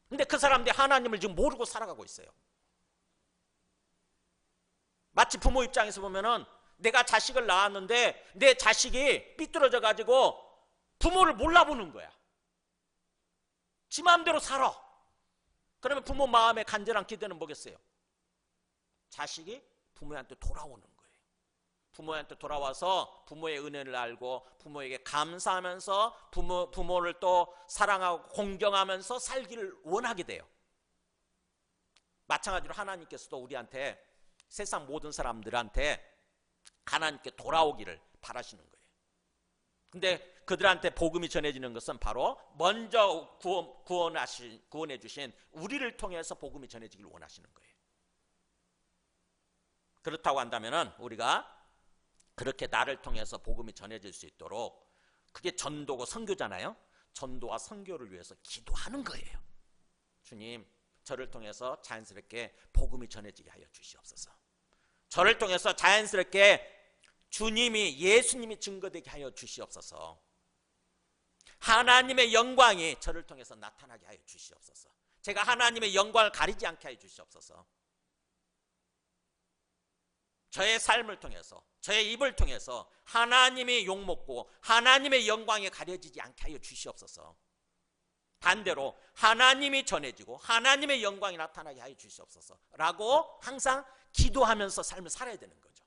근데 그 사람들이 하나님을 지금 모르고 살아가고 있어요. 마치 부모 입장에서 보면은 내가 자식을 낳았는데 내 자식이 삐뚤어져 가지고 부모를 몰라보는 거야. 지 마음대로 살아. 그러면 부모 마음에 간절한 기대는 뭐겠어요? 자식이 부모한테 돌아오는 거예요. 부모한테 돌아와서 부모의 은혜를 알고 부모에게 감사하면서 부모를 또 사랑하고 공경하면서 살기를 원하게 돼요. 마찬가지로 하나님께서도 우리한테, 세상 모든 사람들한테 하나님께 돌아오기를 바라시는 거예요. 근데 그들한테 복음이 전해지는 것은 바로 먼저 구원해 주신 우리를 통해서 복음이 전해지기를 원하시는 거예요. 그렇다고 한다면 우리가 그렇게 나를 통해서 복음이 전해질 수 있도록, 그게 전도고 선교잖아요. 전도와 선교를 위해서 기도하는 거예요. 주님, 저를 통해서 자연스럽게 복음이 전해지게 하여 주시옵소서. 저를 통해서 자연스럽게 주님이, 예수님이 증거되게 하여 주시옵소서. 하나님의 영광이 저를 통해서 나타나게 하여 주시옵소서. 제가 하나님의 영광을 가리지 않게 하여 주시옵소서. 저의 삶을 통해서, 저의 입을 통해서 하나님이 욕먹고 하나님의 영광이 가려지지 않게 하여 주시옵소서. 반대로 하나님이 전해지고 하나님의 영광이 나타나게 하여 주시옵소서 라고 항상 기도하면서 삶을 살아야 되는 거죠.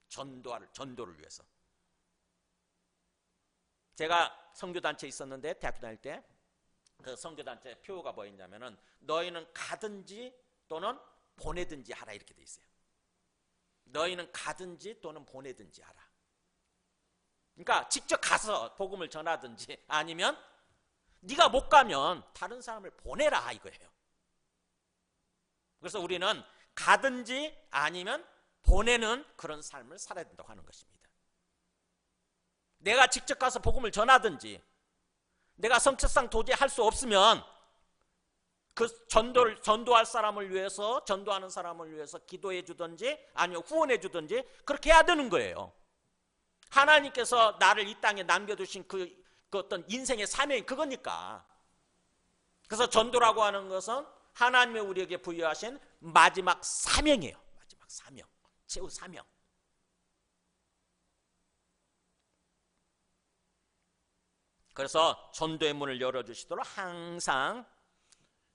전도를 위해서. 제가 선교단체에 있었는데, 대학교 다닐 때 그 선교단체 표어가 뭐였냐면은 너희는 가든지 또는 보내든지 하라, 이렇게 돼 있어요. 너희는 가든지 또는 보내든지 하라. 그러니까 직접 가서 복음을 전하든지 아니면 네가 못 가면 다른 사람을 보내라, 이거예요. 그래서 우리는 가든지 아니면 보내는 그런 삶을 살아야 된다고 하는 것입니다. 내가 직접 가서 복음을 전하든지, 내가 성격상 도저히 할 수 없으면 그 전도할 사람을 위해서, 전도하는 사람을 위해서 기도해 주든지 아니면 후원해 주든지 그렇게 해야 되는 거예요. 하나님께서 나를 이 땅에 남겨두신 그 어떤 인생의 사명이 그거니까. 그래서 전도라고 하는 것은 하나님이 우리에게 부여하신 마지막 사명이에요. 마지막 사명, 최후 사명. 그래서 전도의 문을 열어주시도록 항상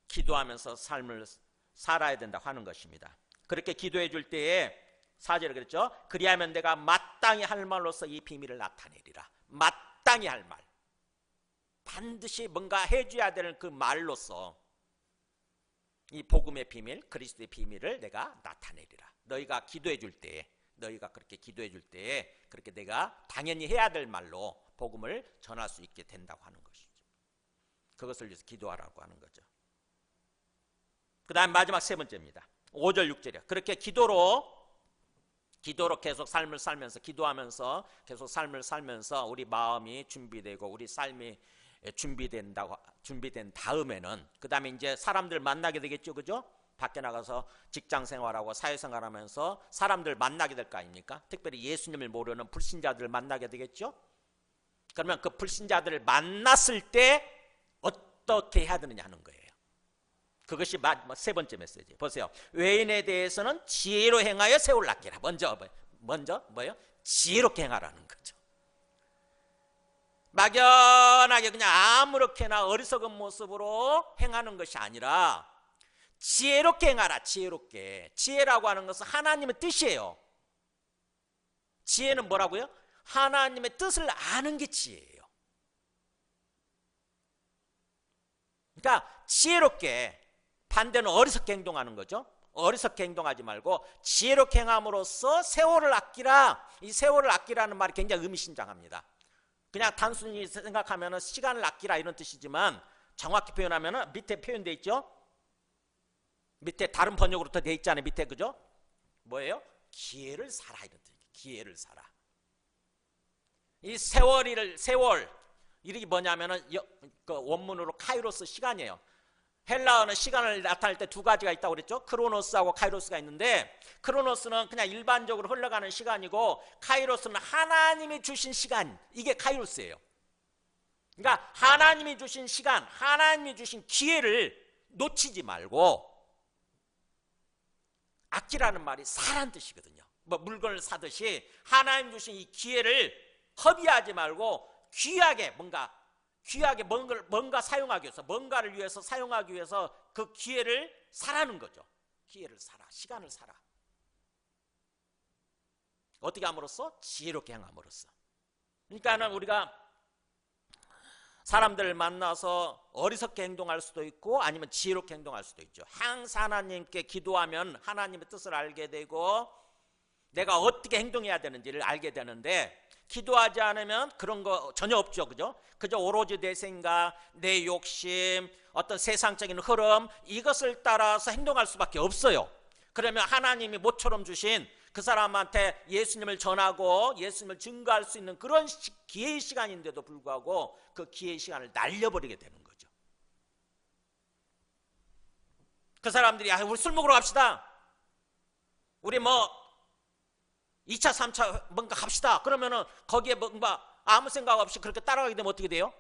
기도하면서 삶을 살아야 된다고 하는 것입니다. 그렇게 기도해 줄 때에 4절에 그랬죠. 그리하면 내가 마땅히 할 말로서 이 비밀을 나타내리라. 마땅히 할 말. 반드시 뭔가 해줘야 되는 그 말로서 이 복음의 비밀, 그리스도의 비밀을 내가 나타내리라. 너희가 기도해 줄 때에, 너희가 그렇게 기도해 줄 때에 그렇게 내가 당연히 해야 될 말로 복음을 전할 수 있게 된다고 하는 것이죠. 그것을 위해서 기도하라고 하는 거죠. 그 다음 마지막 세 번째입니다. 5절 6절이요. 그렇게 기도로 계속 삶을 살면서, 기도하면서 계속 삶을 살면서 우리 마음이 준비되고 우리 삶이 준비된 다음에는 그 다음에 이제 사람들 만나게 되겠죠. 그죠? 밖에 나가서 직장 생활하고 사회생활하면서 사람들 만나게 될 거 아닙니까? 특별히 예수님을 모르는 불신자들을 만나게 되겠죠. 그러면 그 불신자들을 만났을 때 어떻게 해야 되느냐 하는 거예요. 그것이 세 번째 메시지. 보세요. 외인에 대해서는 지혜로 행하여 세월 낚이라. 먼저 뭐예요? 지혜롭게 행하라는 거죠. 막연하게 그냥 아무렇게나 어리석은 모습으로 행하는 것이 아니라 지혜롭게 행하라. 지혜롭게. 지혜라고 하는 것은 하나님의 뜻이에요. 지혜는 뭐라고요? 하나님의 뜻을 아는 게 지혜예요. 그러니까 지혜롭게, 반대는 어리석게 행동하는 거죠. 어리석게 행동하지 말고 지혜롭게 행함으로써 세월을 아끼라. 이 세월을 아끼라는 말이 굉장히 의미심장합니다. 그냥 단순히 생각하면 시간을 아끼라 이런 뜻이지만 정확히 표현하면 밑에 표현되어 있죠. 밑에 다른 번역으로 더 되어 있잖아요. 밑에, 그죠? 뭐예요? 기회를 살아, 이런 뜻이에요. 기회를 살아. 이 세월, 이게 뭐냐면은 그 원문으로 카이로스, 시간이에요. 헬라어는 시간을 나타낼 때 두 가지가 있다고 그랬죠. 크로노스하고 카이로스가 있는데, 크로노스는 그냥 일반적으로 흘러가는 시간이고 카이로스는 하나님이 주신 시간, 이게 카이로스예요. 그러니까 하나님이 주신 시간, 하나님이 주신 기회를 놓치지 말고 락기라는 말이 사란 뜻이거든요. 뭐 물건을 사듯이 하나님 주신 이 기회를 허비하지 말고 귀하게 뭔가 사용하기 위해서, 뭔가를 위해서 사용하기 위해서 그 기회를 사라는 거죠. 기회를 사라, 시간을 사라. 어떻게 함으로써? 지혜롭게 행함으로써. 그러니까는 우리가 사람들을 만나서 어리석게 행동할 수도 있고 아니면 지혜롭게 행동할 수도 있죠. 항상 하나님께 기도하면 하나님의 뜻을 알게 되고 내가 어떻게 행동해야 되는지를 알게 되는데, 기도하지 않으면 그런 거 전혀 없죠. 그저 오로지 내 생각, 내 욕심, 어떤 세상적인 흐름, 이것을 따라서 행동할 수밖에 없어요. 그러면 하나님이 모처럼 주신 그 사람한테 예수님을 전하고 예수님을 증거할 수 있는 그런 기회의 시간인데도 불구하고 그 기회의 시간을 날려버리게 되는 거죠. 그 사람들이 우리 술 먹으러 갑시다, 우리 뭐 2차 3차 뭔가 갑시다, 그러면은 거기에 뭔가 아무 생각 없이 그렇게 따라가게 되면 어떻게 돼요?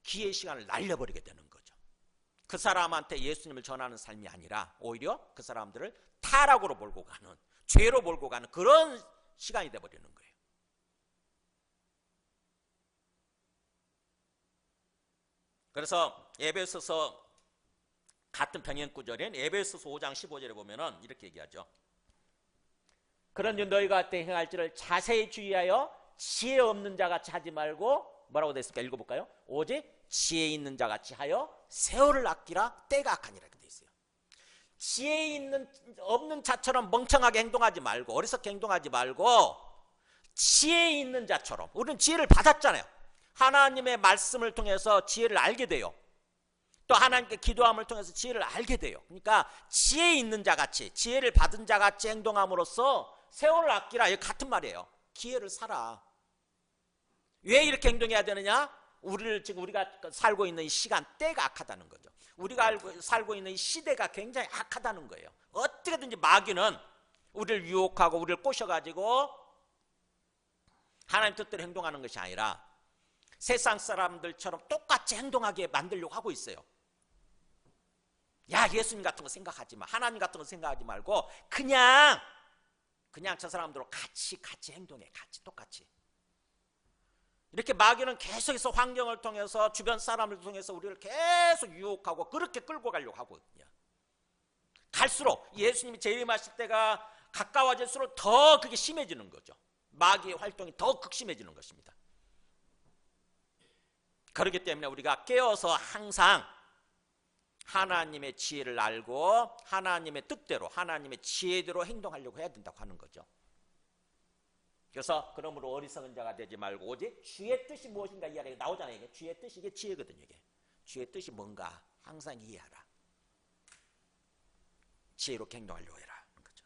기회의 시간을 날려버리게 되는 거죠. 그 사람한테 예수님을 전하는 삶이 아니라 오히려 그 사람들을 타락으로 몰고 가는, 죄로 몰고 가는 그런 시간이 되어버리는 거예요. 그래서 에베소서 같은 병행구절인 에베소서 5장 15절에 보면은 이렇게 얘기하죠. 그런즉 너희가 어떻게 행할지를 자세히 주의하여 지혜 없는 자같이 하지 말고, 뭐라고 됐을까? 읽어볼까요? 오직 지혜 있는 자같이 하여 세월을 아끼라, 때가 악하니라 이렇게 돼 있어요. 지혜 없는 자처럼 멍청하게 행동하지 말고, 어리석게 행동하지 말고, 지혜 있는 자처럼. 우리는 지혜를 받았잖아요. 하나님의 말씀을 통해서 지혜를 알게 돼요. 또 하나님께 기도함을 통해서 지혜를 알게 돼요. 그러니까 지혜 있는 자같이, 지혜를 받은 자같이 행동함으로써 세월을 아끼라, 이거 같은 말이에요. 기회를 사라. 왜 이렇게 행동해야 되느냐? 우리가 살고 있는 이 시간, 때가 악하다는 거죠. 우리가 살고 있는 이 시대가 굉장히 악하다는 거예요. 어떻게든지 마귀는 우리를 유혹하고 우리를 꼬셔가지고 하나님 뜻대로 행동하는 것이 아니라 세상 사람들처럼 똑같이 행동하게 만들려고 하고 있어요. 야, 예수님 같은 거 생각하지 마, 하나님 같은 거 생각하지 말고 그냥 저 사람들하고 같이 행동해. 똑같이. 이렇게 마귀는 계속해서 환경을 통해서, 주변 사람을 통해서 우리를 계속 유혹하고 그렇게 끌고 가려고 하거든요. 갈수록 예수님이 재림하실 때가 가까워질수록 더 그게 심해지는 거죠. 마귀의 활동이 더 극심해지는 것입니다. 그렇기 때문에 우리가 깨어서 항상 하나님의 지혜를 알고 하나님의 뜻대로, 하나님의 지혜대로 행동하려고 해야 된다고 하는 거죠. 그래서 그러므로 어리석은 자가 되지 말고 오직 주의 뜻이 무엇인가 이해하라. 나오잖아요. 이게 주의 뜻이, 이게 지혜거든요. 이게 주의 뜻이 뭔가 항상 이해하라. 지혜롭게 행동하려고 해라. 그렇죠.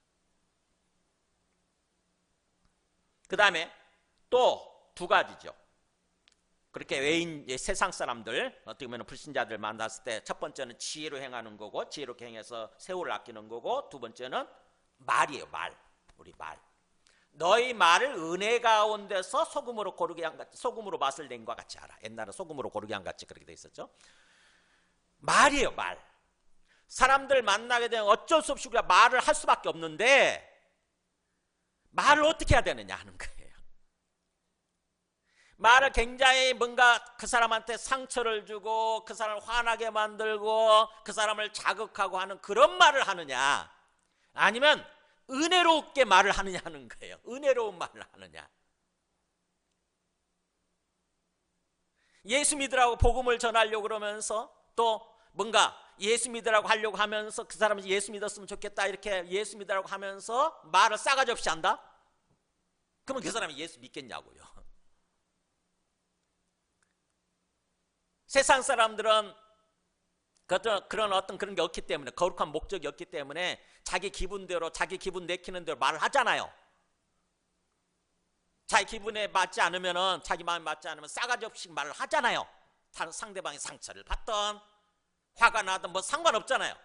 그 다음에 또 두 가지죠. 그렇게 외인 세상 사람들, 어떻게 보면 불신자들 만났을 때 첫 번째는 지혜로 행하는 거고, 지혜롭게 행해서 세월을 아끼는 거고, 두 번째는 말이에요. 말. 우리 말. 너희 말을 은혜 가운데서 소금으로 소금으로 맛을 낸 것 같이 알아. 옛날에 소금으로 고르게 한 같이 그렇게 돼 있었죠. 말이에요. 말. 사람들 만나게 되면 어쩔 수 없이 우리가 말을 할 수밖에 없는데 말을 어떻게 해야 되느냐 하는 거예요. 말을 굉장히 뭔가 그 사람한테 상처를 주고 그 사람을 화나게 만들고 그 사람을 자극하고 하는 그런 말을 하느냐, 아니면 은혜롭게 말을 하느냐 하는 거예요. 은혜로운 말을 하느냐. 예수 믿으라고 복음을 전하려고 그러면서 또 뭔가 예수 믿으라고 하려고 하면서 그 사람이 예수 믿었으면 좋겠다 이렇게 예수 믿으라고 하면서 말을 싸가지 없이 한다? 그러면 그 사람이 예수 믿겠냐고요. 세상 사람들은 그런 어떤 그런 게 없기 때문에, 거룩한 목적이 없기 때문에 자기 기분대로, 자기 기분 내키는 대로 말을 하잖아요. 자기 기분에 맞지 않으면은, 자기 마음에 맞지 않으면 싸가지 없이 말을 하잖아요. 상대방이 상처를 받던 화가 나든 뭐 상관없잖아요.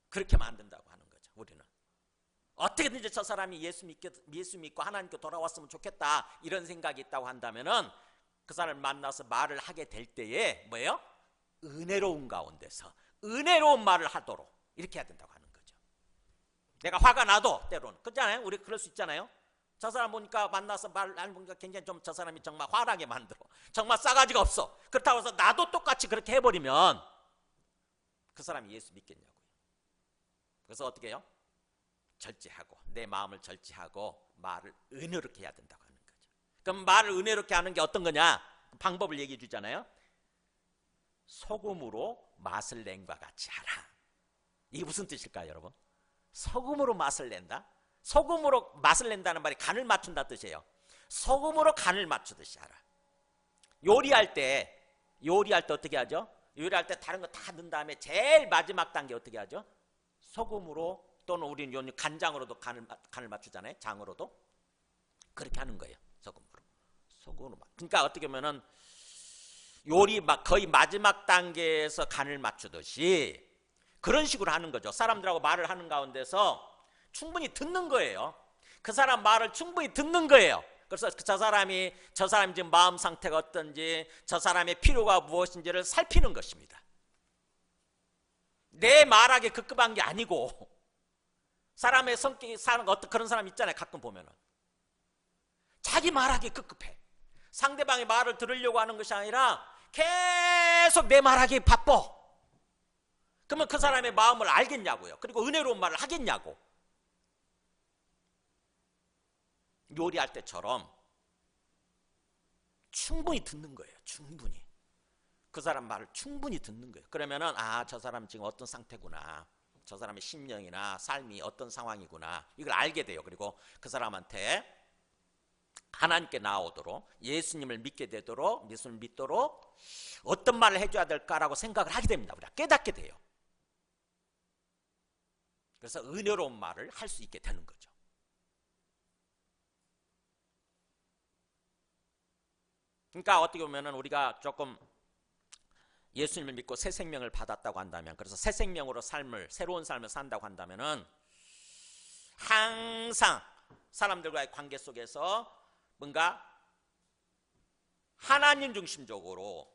그렇게 만든다고 하는 거죠. 우리는 어떻게든지 저 사람이 예수 믿고 하나님께 돌아왔으면 좋겠다 이런 생각이 있다고 한다면은 그 사람을 만나서 말을 하게 될 때에 뭐예요? 은혜로운 가운데서 은혜로운 말을 하도록, 이렇게 해야 된다고 하는 거죠. 내가 화가 나도 때로는 그렇잖아요. 우리 그럴 수 있잖아요. 저 사람 보니까 만나서 말 안 보니까 굉장히 좀 저 사람이 정말 화나게 만들어. 정말 싸가지가 없어. 그렇다고 해서 나도 똑같이 그렇게 해버리면 그 사람이 예수 믿겠냐고요. 그래서 어떻게 해요? 절제하고 내 마음을 절제하고 말을 은혜롭게 해야 된다고 하는 거죠. 그럼 말을 은혜롭게 하는 게 어떤 거냐? 방법을 얘기해 주잖아요. 소금으로 맛을 낸과 같이 하라. 이게 무슨 뜻일까요, 여러분? 소금으로 맛을 낸다? 소금으로 맛을 낸다는 말이 간을 맞춘다 뜻이에요. 소금으로 간을 맞추듯이 하라. 요리할 때 어떻게 하죠? 요리할 때 다른 거 다 넣은 다음에 제일 마지막 단계 어떻게 하죠? 소금으로, 또는 우리는 간장으로도 간을 맞추잖아요. 장으로도 그렇게 하는 거예요. 소금으로. 그러니까 어떻게 보면은 요리 막 거의 마지막 단계에서 간을 맞추듯이 그런 식으로 하는 거죠. 사람들하고 말을 하는 가운데서 충분히 듣는 거예요. 그 사람 말을 충분히 듣는 거예요. 그래서 저 사람이 지금 마음 상태가 어떤지, 저 사람의 필요가 무엇인지를 살피는 것입니다. 내 말하기 급급한 게 아니고, 사람의 성격이 사는 어떤 그런 사람 있잖아요. 가끔 보면은 자기 말하기 급급해. 상대방의 말을 들으려고 하는 것이 아니라 계속 내 말하기 바빠. 그러면 그 사람의 마음을 알겠냐고요. 그리고 은혜로운 말을 하겠냐고. 요리할 때처럼 충분히 듣는 거예요. 충분히. 그 사람 말을 충분히 듣는 거예요. 그러면은 저 사람 지금 어떤 상태구나. 저 사람의 심령이나 삶이 어떤 상황이구나. 이걸 알게 돼요. 그리고 그 사람한테 하나님께 나오도록, 예수님을 믿게 되도록, 예수님을 믿도록 어떤 말을 해줘야 될까라고 생각을 하게 됩니다. 우리가 깨닫게 돼요. 그래서 은혜로운 말을 할 수 있게 되는 거죠. 그러니까 어떻게 보면은 우리가 조금 예수님을 믿고 새 생명을 받았다고 한다면, 그래서 새 생명으로 새로운 삶을 산다고 한다면은 항상 사람들과의 관계 속에서 뭔가 하나님 중심적으로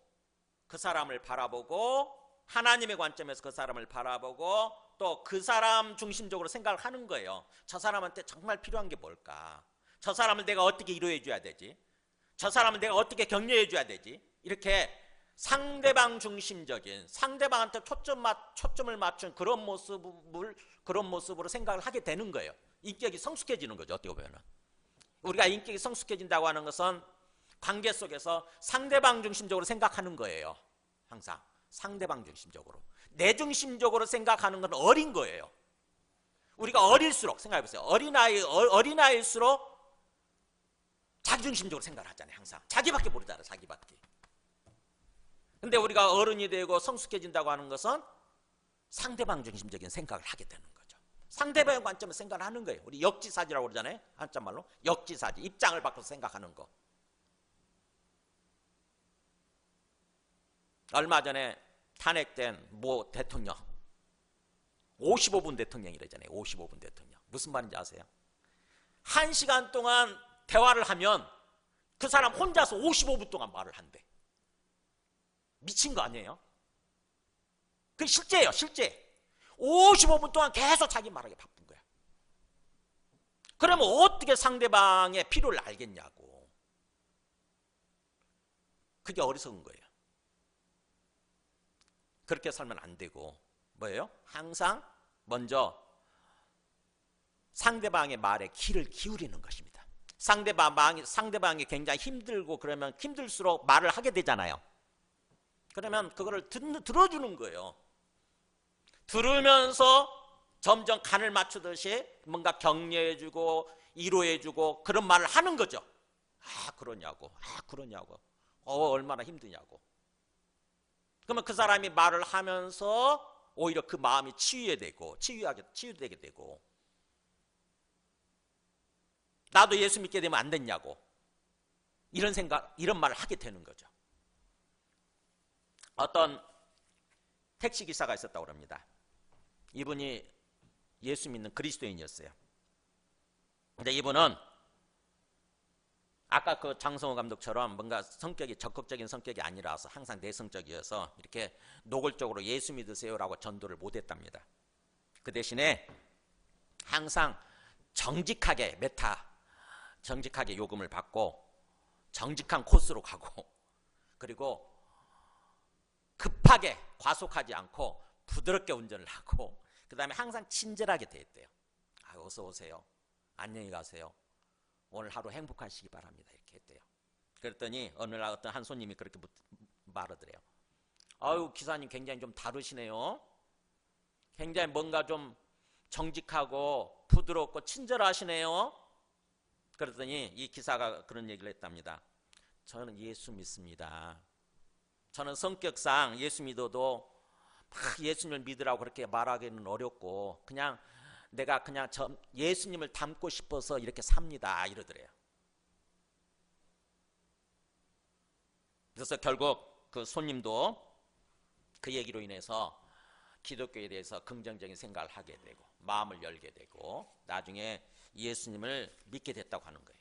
그 사람을 바라보고, 하나님의 관점에서 그 사람을 바라보고, 또 그 사람 중심적으로 생각을 하는 거예요. 저 사람한테 정말 필요한 게 뭘까? 저 사람을 내가 어떻게 위로해 줘야 되지? 저 사람을 내가 어떻게 격려해 줘야 되지? 이렇게 상대방 중심적인, 상대방한테 초점을 맞춘 그런 모습으로 생각을 하게 되는 거예요. 인격이 성숙해지는 거죠. 어떻게 보면 우리가 인격이 성숙해진다고 하는 것은 관계 속에서 상대방 중심적으로 생각하는 거예요. 항상 상대방 중심적으로. 내 중심적으로 생각하는 건 어린 거예요. 우리가 어릴수록, 생각해 보세요. 어린아이일수록 자기중심적으로 생각을 하잖아요. 항상 자기밖에 모르잖아요. 자기밖에. 근데 우리가 어른이 되고 성숙해진다고 하는 것은 상대방 중심적인 생각을 하게 되는 거죠. 상대방의 관점에서 생각을 하는 거예요. 우리 역지사지라고 그러잖아요. 한자말로 역지사지, 입장을 바꿔서 생각하는 거. 얼마 전에 탄핵된 모 대통령, 55분 대통령이라잖아요. 55분 대통령. 무슨 말인지 아세요? 1시간 동안 대화를 하면 그 사람 혼자서 55분 동안 말을 한대. 미친 거 아니에요? 그게 실제예요. 실제. 55분 동안 계속 자기 말하기 바쁜 거야. 그러면 어떻게 상대방의 필요를 알겠냐고. 그게 어리석은 거예요. 그렇게 살면 안 되고, 뭐예요? 항상 먼저 상대방의 말에 귀를 기울이는 것입니다. 상대방이 굉장히 힘들고 그러면 힘들수록 말을 하게 되잖아요. 그러면 그거를 들어주는 거예요. 들으면서 점점 간을 맞추듯이 뭔가 격려해주고 위로해주고 그런 말을 하는 거죠. 그러냐고. 얼마나 힘드냐고. 그러면 그 사람이 말을 하면서 오히려 그 마음이 치유되게 되고, 나도 예수 믿게 되면 안 됐냐고. 이런 말을 하게 되는 거죠. 어떤 택시기사가 있었다고 합니다. 이분이 예수 믿는 그리스도인이었어요. 근데 이분은 아까 그 장성호 감독처럼 뭔가 성격이 적극적인 성격이 아니라서 항상 내성적이어서 이렇게 노골적으로 예수 믿으세요라고 전도를 못했답니다. 그 대신에 항상 정직하게 정직하게 요금을 받고 정직한 코스로 가고, 그리고 급하게 과속하지 않고 부드럽게 운전을 하고, 그 다음에 항상 친절하게 대했대요. 어서 오세요, 안녕히 가세요, 오늘 하루 행복하시기 바랍니다, 이렇게 했대요. 그랬더니 어느 날 어떤 한 손님이 그렇게 말하더래요. 아유, 기사님 굉장히 좀 다르시네요. 굉장히 뭔가 좀 정직하고 부드럽고 친절하시네요. 그랬더니 이 기사가 그런 얘기를 했답니다. 저는 예수 믿습니다. 저는 성격상 예수 믿어도 막 예수님을 믿으라고 그렇게 말하기는 어렵고, 그냥 내가 그냥 예수님을 닮고 싶어서 이렇게 삽니다, 이러더래요. 그래서 결국 그 손님도 그 얘기로 인해서 기독교에 대해서 긍정적인 생각을 하게 되고 마음을 열게 되고 나중에 예수님을 믿게 됐다고 하는 거예요.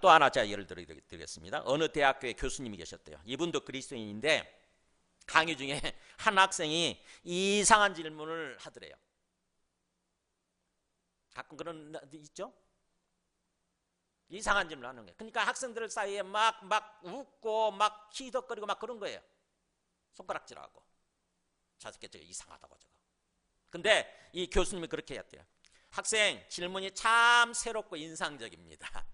또 하나 제가 예를 드리겠습니다. 어느 대학교에 교수님이 계셨대요. 이분도 그리스도인인데 강의 중에 한 학생이 이상한 질문을 하더래요. 가끔 그런 데 있죠? 이상한 질문을 하는 거예요. 그러니까 학생들 사이에 막 웃고 막 희덕거리고 막 그런 거예요. 손가락질하고. 저 새끼 저거 이상하다고 저거. 근데 이 교수님이 그렇게 했대요. 학생, 질문이 참 새롭고 인상적입니다.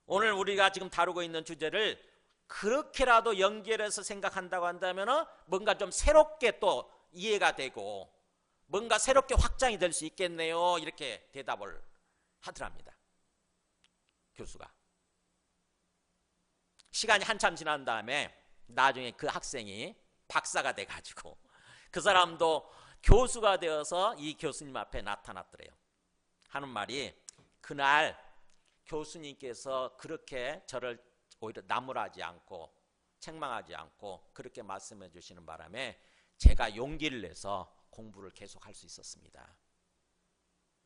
오늘 우리가 지금 다루고 있는 주제를 그렇게라도 연결해서 생각한다고 한다면 뭔가 좀 새롭게 또 이해가 되고 뭔가 새롭게 확장이 될 수 있겠네요, 이렇게 대답을 하더랍니다, 교수가. 시간이 한참 지난 다음에 나중에 그 학생이 박사가 돼가지고 그 사람도 교수가 되어서 이 교수님 앞에 나타났더래요. 하는 말이, 그날 교수님께서 그렇게 저를 오히려 나무라지 않고 책망하지 않고 그렇게 말씀해 주시는 바람에 제가 용기를 내서 공부를 계속할 수 있었습니다.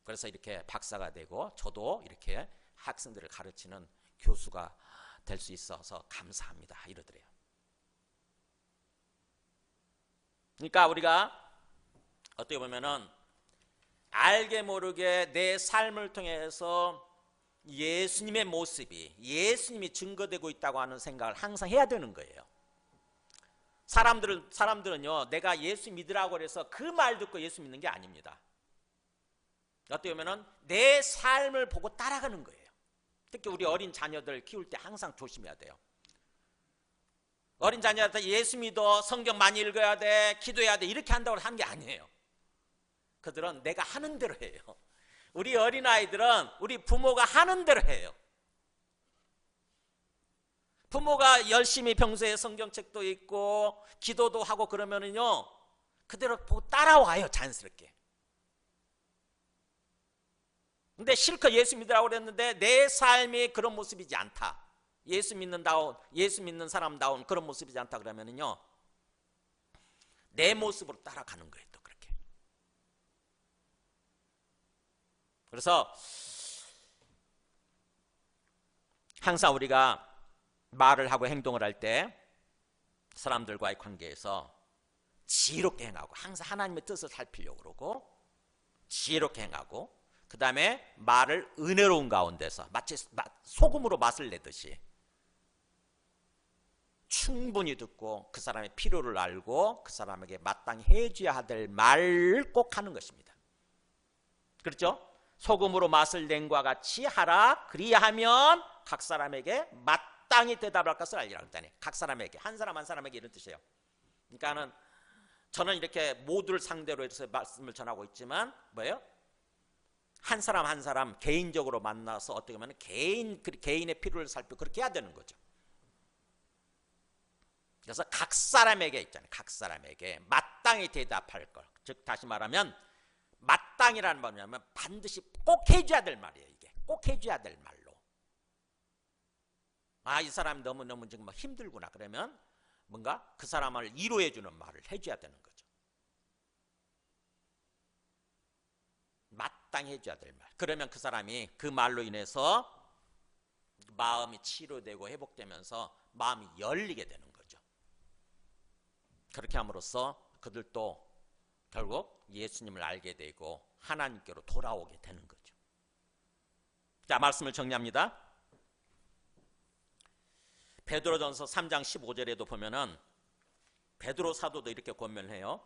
그래서 이렇게 박사가 되고 저도 이렇게 학생들을 가르치는 교수가 될 수 있어서 감사합니다, 이러더래요. 그러니까 우리가 어떻게 보면은 알게 모르게 내 삶을 통해서 예수님의 모습이, 예수님이 증거되고 있다고 하는 생각을 항상 해야 되는 거예요. 사람들은요, 내가 예수 믿으라고 해서 그 말 듣고 예수 믿는 게 아닙니다. 어떻게 보면은 내 삶을 보고 따라가는 거예요. 특히 우리 어린 자녀들 키울 때 항상 조심해야 돼요. 어린 자녀한테 예수 믿어, 성경 많이 읽어야 돼, 기도해야 돼, 이렇게 한다고 하는 게 아니에요. 그들은 내가 하는 대로 해요. 우리 어린아이들은 우리 부모가 하는 대로 해요. 부모가 열심히 평소에 성경책도 읽고 기도도 하고 그러면은요, 그대로 보고 따라와요, 자연스럽게. 근데 실컷 예수 믿으라고 그랬는데 내 삶이 그런 모습이지 않다, 예수 믿는 사람다운 그런 모습이지 않다 그러면은요, 내 모습으로 따라가는 거예요, 또 그렇게. 그래서 항상 우리가 말을 하고 행동을 할 때 사람들과의 관계에서 지혜롭게 행하고, 항상 하나님의 뜻을 살피려고 그러고 지혜롭게 행하고, 그 다음에 말을 은혜로운 가운데서 마치 소금으로 맛을 내듯이 충분히 듣고 그 사람의 필요를 알고 그 사람에게 마땅히 해줘야 될 말을 꼭 하는 것입니다. 그렇죠? 소금으로 맛을 낸 것과 같이 하라, 그리하면 각 사람에게 마땅히 대답할 것을 알리라 그랬다니. 각 사람에게, 한 사람 한 사람에게, 이런 뜻이에요. 그러니까는 저는 이렇게 모두를 상대로 해서 말씀을 전하고 있지만 뭐예요? 한 사람 한 사람 개인적으로 만나서 어떻게 보면 개인의 필요를 살피고 그렇게 해야 되는 거죠. 그래서 각 사람에게 있잖아요. 각 사람에게 마땅히 대답할 것. 즉 다시 말하면 마땅이라는 말은 뭐냐면 반드시 꼭 해줘야 될 말이에요. 이게 꼭 해줘야 될 말로. 이 사람이 너무너무 지금 막 힘들구나. 그러면 뭔가 그 사람을 위로해주는 말을 해줘야 되는 거죠. 마땅히 해줘야 될 말. 그러면 그 사람이 그 말로 인해서 마음이 치료되고 회복되면서 마음이 열리게 되는 거죠. 그렇게 함으로써 그들도 결국 예수님을 알게 되고 하나님께로 돌아오게 되는 거죠. 자, 말씀을 정리합니다. 베드로전서 3장 15절에도 보면은 베드로 사도도 이렇게 권면해요.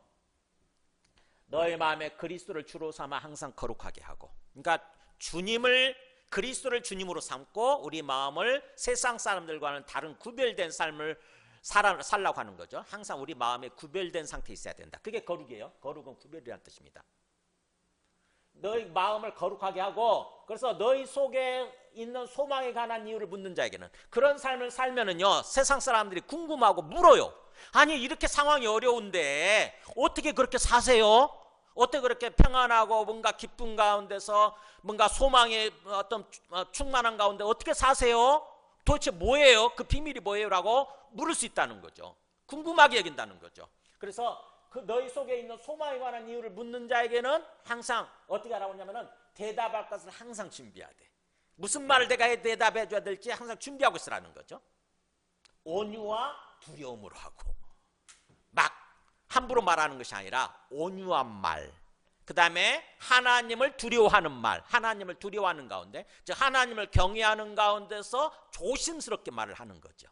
너의 마음에 그리스도를 주로 삼아 항상 거룩하게 하고, 그러니까 그리스도를 주님으로 삼고 우리 마음을 세상 사람들과는 다른 구별된 삶을 살라고 하는 거죠. 항상 우리 마음에 구별된 상태에 있어야 된다. 그게 거룩이에요. 거룩은 구별이라는 뜻입니다. 너희 마음을 거룩하게 하고, 그래서 너희 속에 있는 소망에 관한 이유를 묻는 자에게는, 그런 삶을 살면은요 세상 사람들이 궁금하고 물어요. 아니, 이렇게 상황이 어려운데 어떻게 그렇게 사세요? 어떻게 그렇게 평안하고 뭔가 기쁨 가운데서 뭔가 소망의 어떤 충만한 가운데 어떻게 사세요? 도대체 뭐예요? 그 비밀이 뭐예요? 라고 물을 수 있다는 거죠. 궁금하게 여긴다는 거죠. 그래서 그 너희 속에 있는 소망에 관한 이유를 묻는 자에게는 항상 어떻게 하라고 하냐면은 대답할 것을 항상 준비해야 돼. 무슨 말을 내가 대답해 줘야 될지 항상 준비하고 있으라는 거죠. 온유와 두려움으로 하고, 막 함부로 말하는 것이 아니라 온유한 말, 그 다음에 하나님을 두려워하는 말, 하나님을 두려워하는 가운데, 즉 하나님을 경외하는 가운데서 조심스럽게 말을 하는 거죠.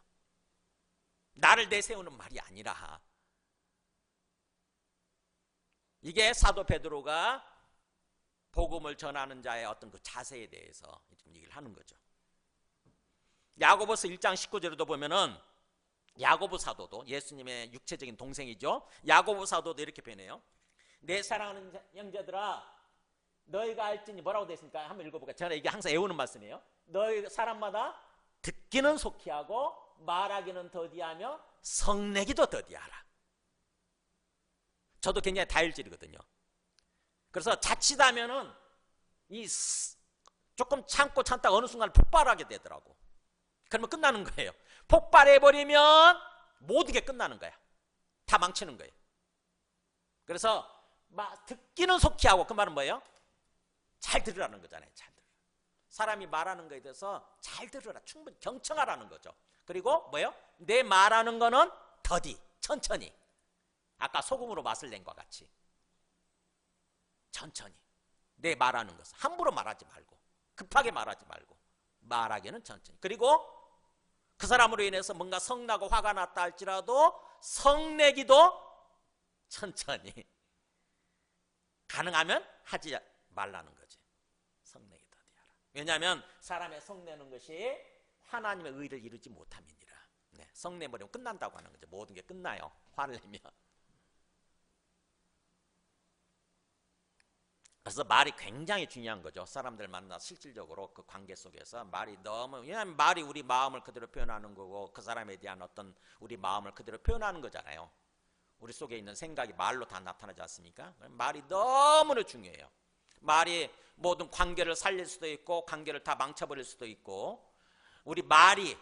나를 내세우는 말이 아니라. 이게 사도 베드로가 복음을 전하는 자의 어떤 그 자세에 대해서 얘기를 하는 거죠. 야고보서 1장 19절에도 보면은 야고보 사도도 예수님의 육체적인 동생이죠. 야고보 사도도 이렇게 표현해요. 내 사랑하는 형제들아, 너희가 알지니, 뭐라고 되어 있습니까? 한번 읽어볼까요? 저는 이게 항상 외우는 말씀이에요. 너희 사람마다 듣기는 속히 하고 말하기는 더디하며 성내기도 더디하라. 저도 굉장히 다혈질이거든요. 그래서 자칫하면은 조금 참고 참다가 어느 순간 폭발하게 되더라고. 그러면 끝나는 거예요. 폭발해버리면 모든 게 끝나는 거야. 다 망치는 거예요. 그래서 듣기는 속히 하고, 그 말은 뭐예요? 잘 들으라는 거잖아요. 잘 들으라. 사람이 말하는 거에 대해서 잘 들으라, 충분히 경청하라는 거죠. 그리고 뭐예요? 내 말하는 거는 더디, 천천히. 아까 소금으로 맛을 낸 것과 같이 천천히 내 말하는 것을 함부로 말하지 말고, 급하게 말하지 말고, 말하기는 천천히. 그리고 그 사람으로 인해서 뭔가 성나고 화가 났다 할지라도 성내기도 천천히, 가능하면 하지 말라는 거지. 성내기 더디하라. 왜냐하면 사람의 성내는 것이 하나님의 의를 이루지 못함이니라. 네, 성내버리면 끝난다고 하는 거죠. 모든 게 끝나요, 화를 내면. 그래서 말이 굉장히 중요한 거죠. 사람들 만나 실질적으로 그 관계 속에서 말이 너무, 왜냐하면 말이 우리 마음을 그대로 표현하는 거고, 그 사람에 대한 어떤 우리 마음을 그대로 표현하는 거잖아요. 우리 속에 있는 생각이 말로 다 나타나지 않습니까? 말이 너무나 중요해요. 말이 모든 관계를 살릴 수도 있고 관계를 다 망쳐버릴 수도 있고, 우리 말이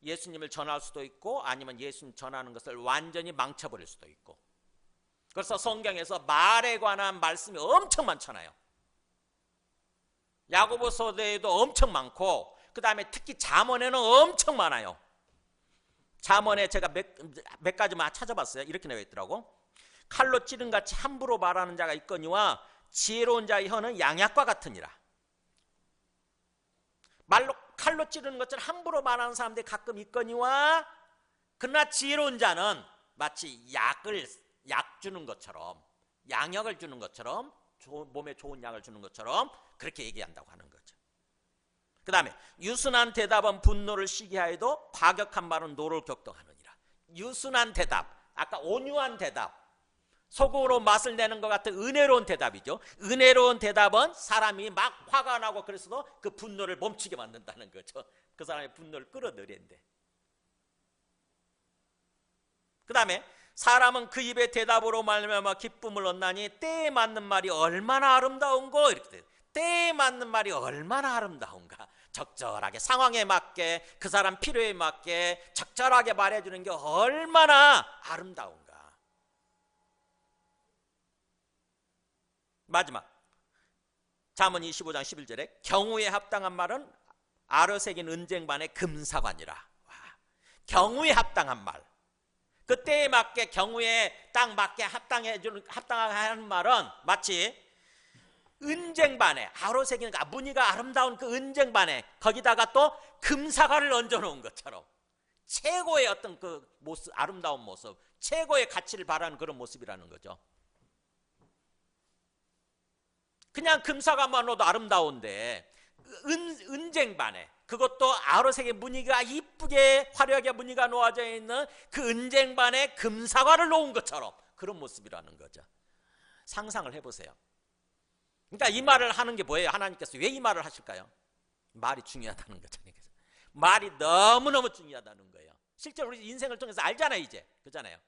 예수님을 전할 수도 있고 아니면 예수님 전하는 것을 완전히 망쳐버릴 수도 있고. 그래서 성경에서 말에 관한 말씀이 엄청 많잖아요. 야고보서에도 엄청 많고, 그 다음에 특히 잠언에는 엄청 많아요. 잠언에 제가 몇 가지만 찾아봤어요. 이렇게 나와 있더라고. 칼로 찌른 같이 함부로 말하는 자가 있거니와 지혜로운 자의 혀는 양약과 같으니라. 말로 칼로 찌르는 것처럼 함부로 말하는 사람들이 가끔 있거니와, 그러나 지혜로운 자는 마치 약 주는 것처럼, 양약을 주는 것처럼, 몸에 좋은 약을 주는 것처럼 그렇게 얘기한다고 하는 거죠. 그 다음에 유순한 대답은 분노를 쉬게 하여도 과격한 말은 노를 격동하느니라. 유순한 대답, 아까 온유한 대답, 속으로 맛을 내는 것 같은 은혜로운 대답이죠. 은혜로운 대답은 사람이 막 화가 나고 그랬어도 그 분노를 멈추게 만든다는 거죠. 그 사람의 분노를 끌어들인대. 그 다음에 사람은 그 입의 대답으로 말미암아 기쁨을 얻나니 때에 맞는 말이 얼마나 아름다운고, 이렇게 돼요. 때에 맞는 말이 얼마나 아름다운가. 적절하게 상황에 맞게, 그 사람 필요에 맞게 적절하게 말해주는 게 얼마나 아름다운가. 마지막 잠언 25장 11절에 경우에 합당한 말은 아르새긴 은쟁반의 금사관이라. 와, 경우에 합당한 말. 그때에 맞게 경우에 딱 맞게 합당하는 말은 마치 은쟁반에 아우러새기는 무늬가 아름다운 그 은쟁반에 거기다가 또 금사과를 얹어놓은 것처럼 최고의 어떤 그 모습, 아름다운 모습, 최고의 가치를 바라는 그런 모습이라는 거죠. 그냥 금사과만 넣어도 아름다운데 은쟁반에, 그것도 아우러색의 무늬가 이쁘게 화려하게 무늬가 놓아져 있는 그 은쟁반에 금사과를 놓은 것처럼 그런 모습이라는 거죠. 상상을 해보세요. 그러니까 이 말을 하는 게 뭐예요? 하나님께서 왜 이 말을 하실까요? 말이 중요하다는 거잖아요. 말이 너무너무 중요하다는 거예요. 실제로 우리 인생을 통해서 알잖아요. 이제 그렇잖아요.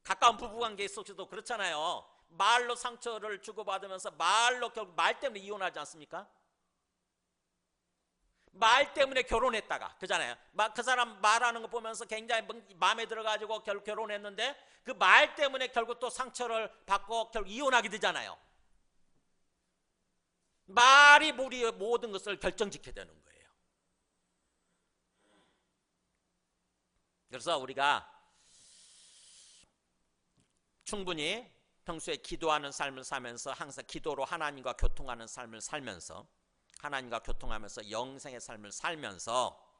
가까운 부부관계 속에서도 그렇잖아요. 말로 상처를 주고받으면서 말로 결국 말 때문에 이혼하지 않습니까? 말 때문에 결혼했다가 그잖아요. 그 사람 말하는 거 보면서 굉장히 마음에 들어가지고 결혼했는데 그 말 때문에 결국 또 상처를 받고 결국 이혼하게 되잖아요. 말이 우리의 모든 것을 결정짓게 되는 거예요. 그래서 우리가 충분히 평소에 기도하는 삶을 살면서 항상 기도로 하나님과 교통하는 삶을 살면서 하나님과 교통하면서 영생의 삶을 살면서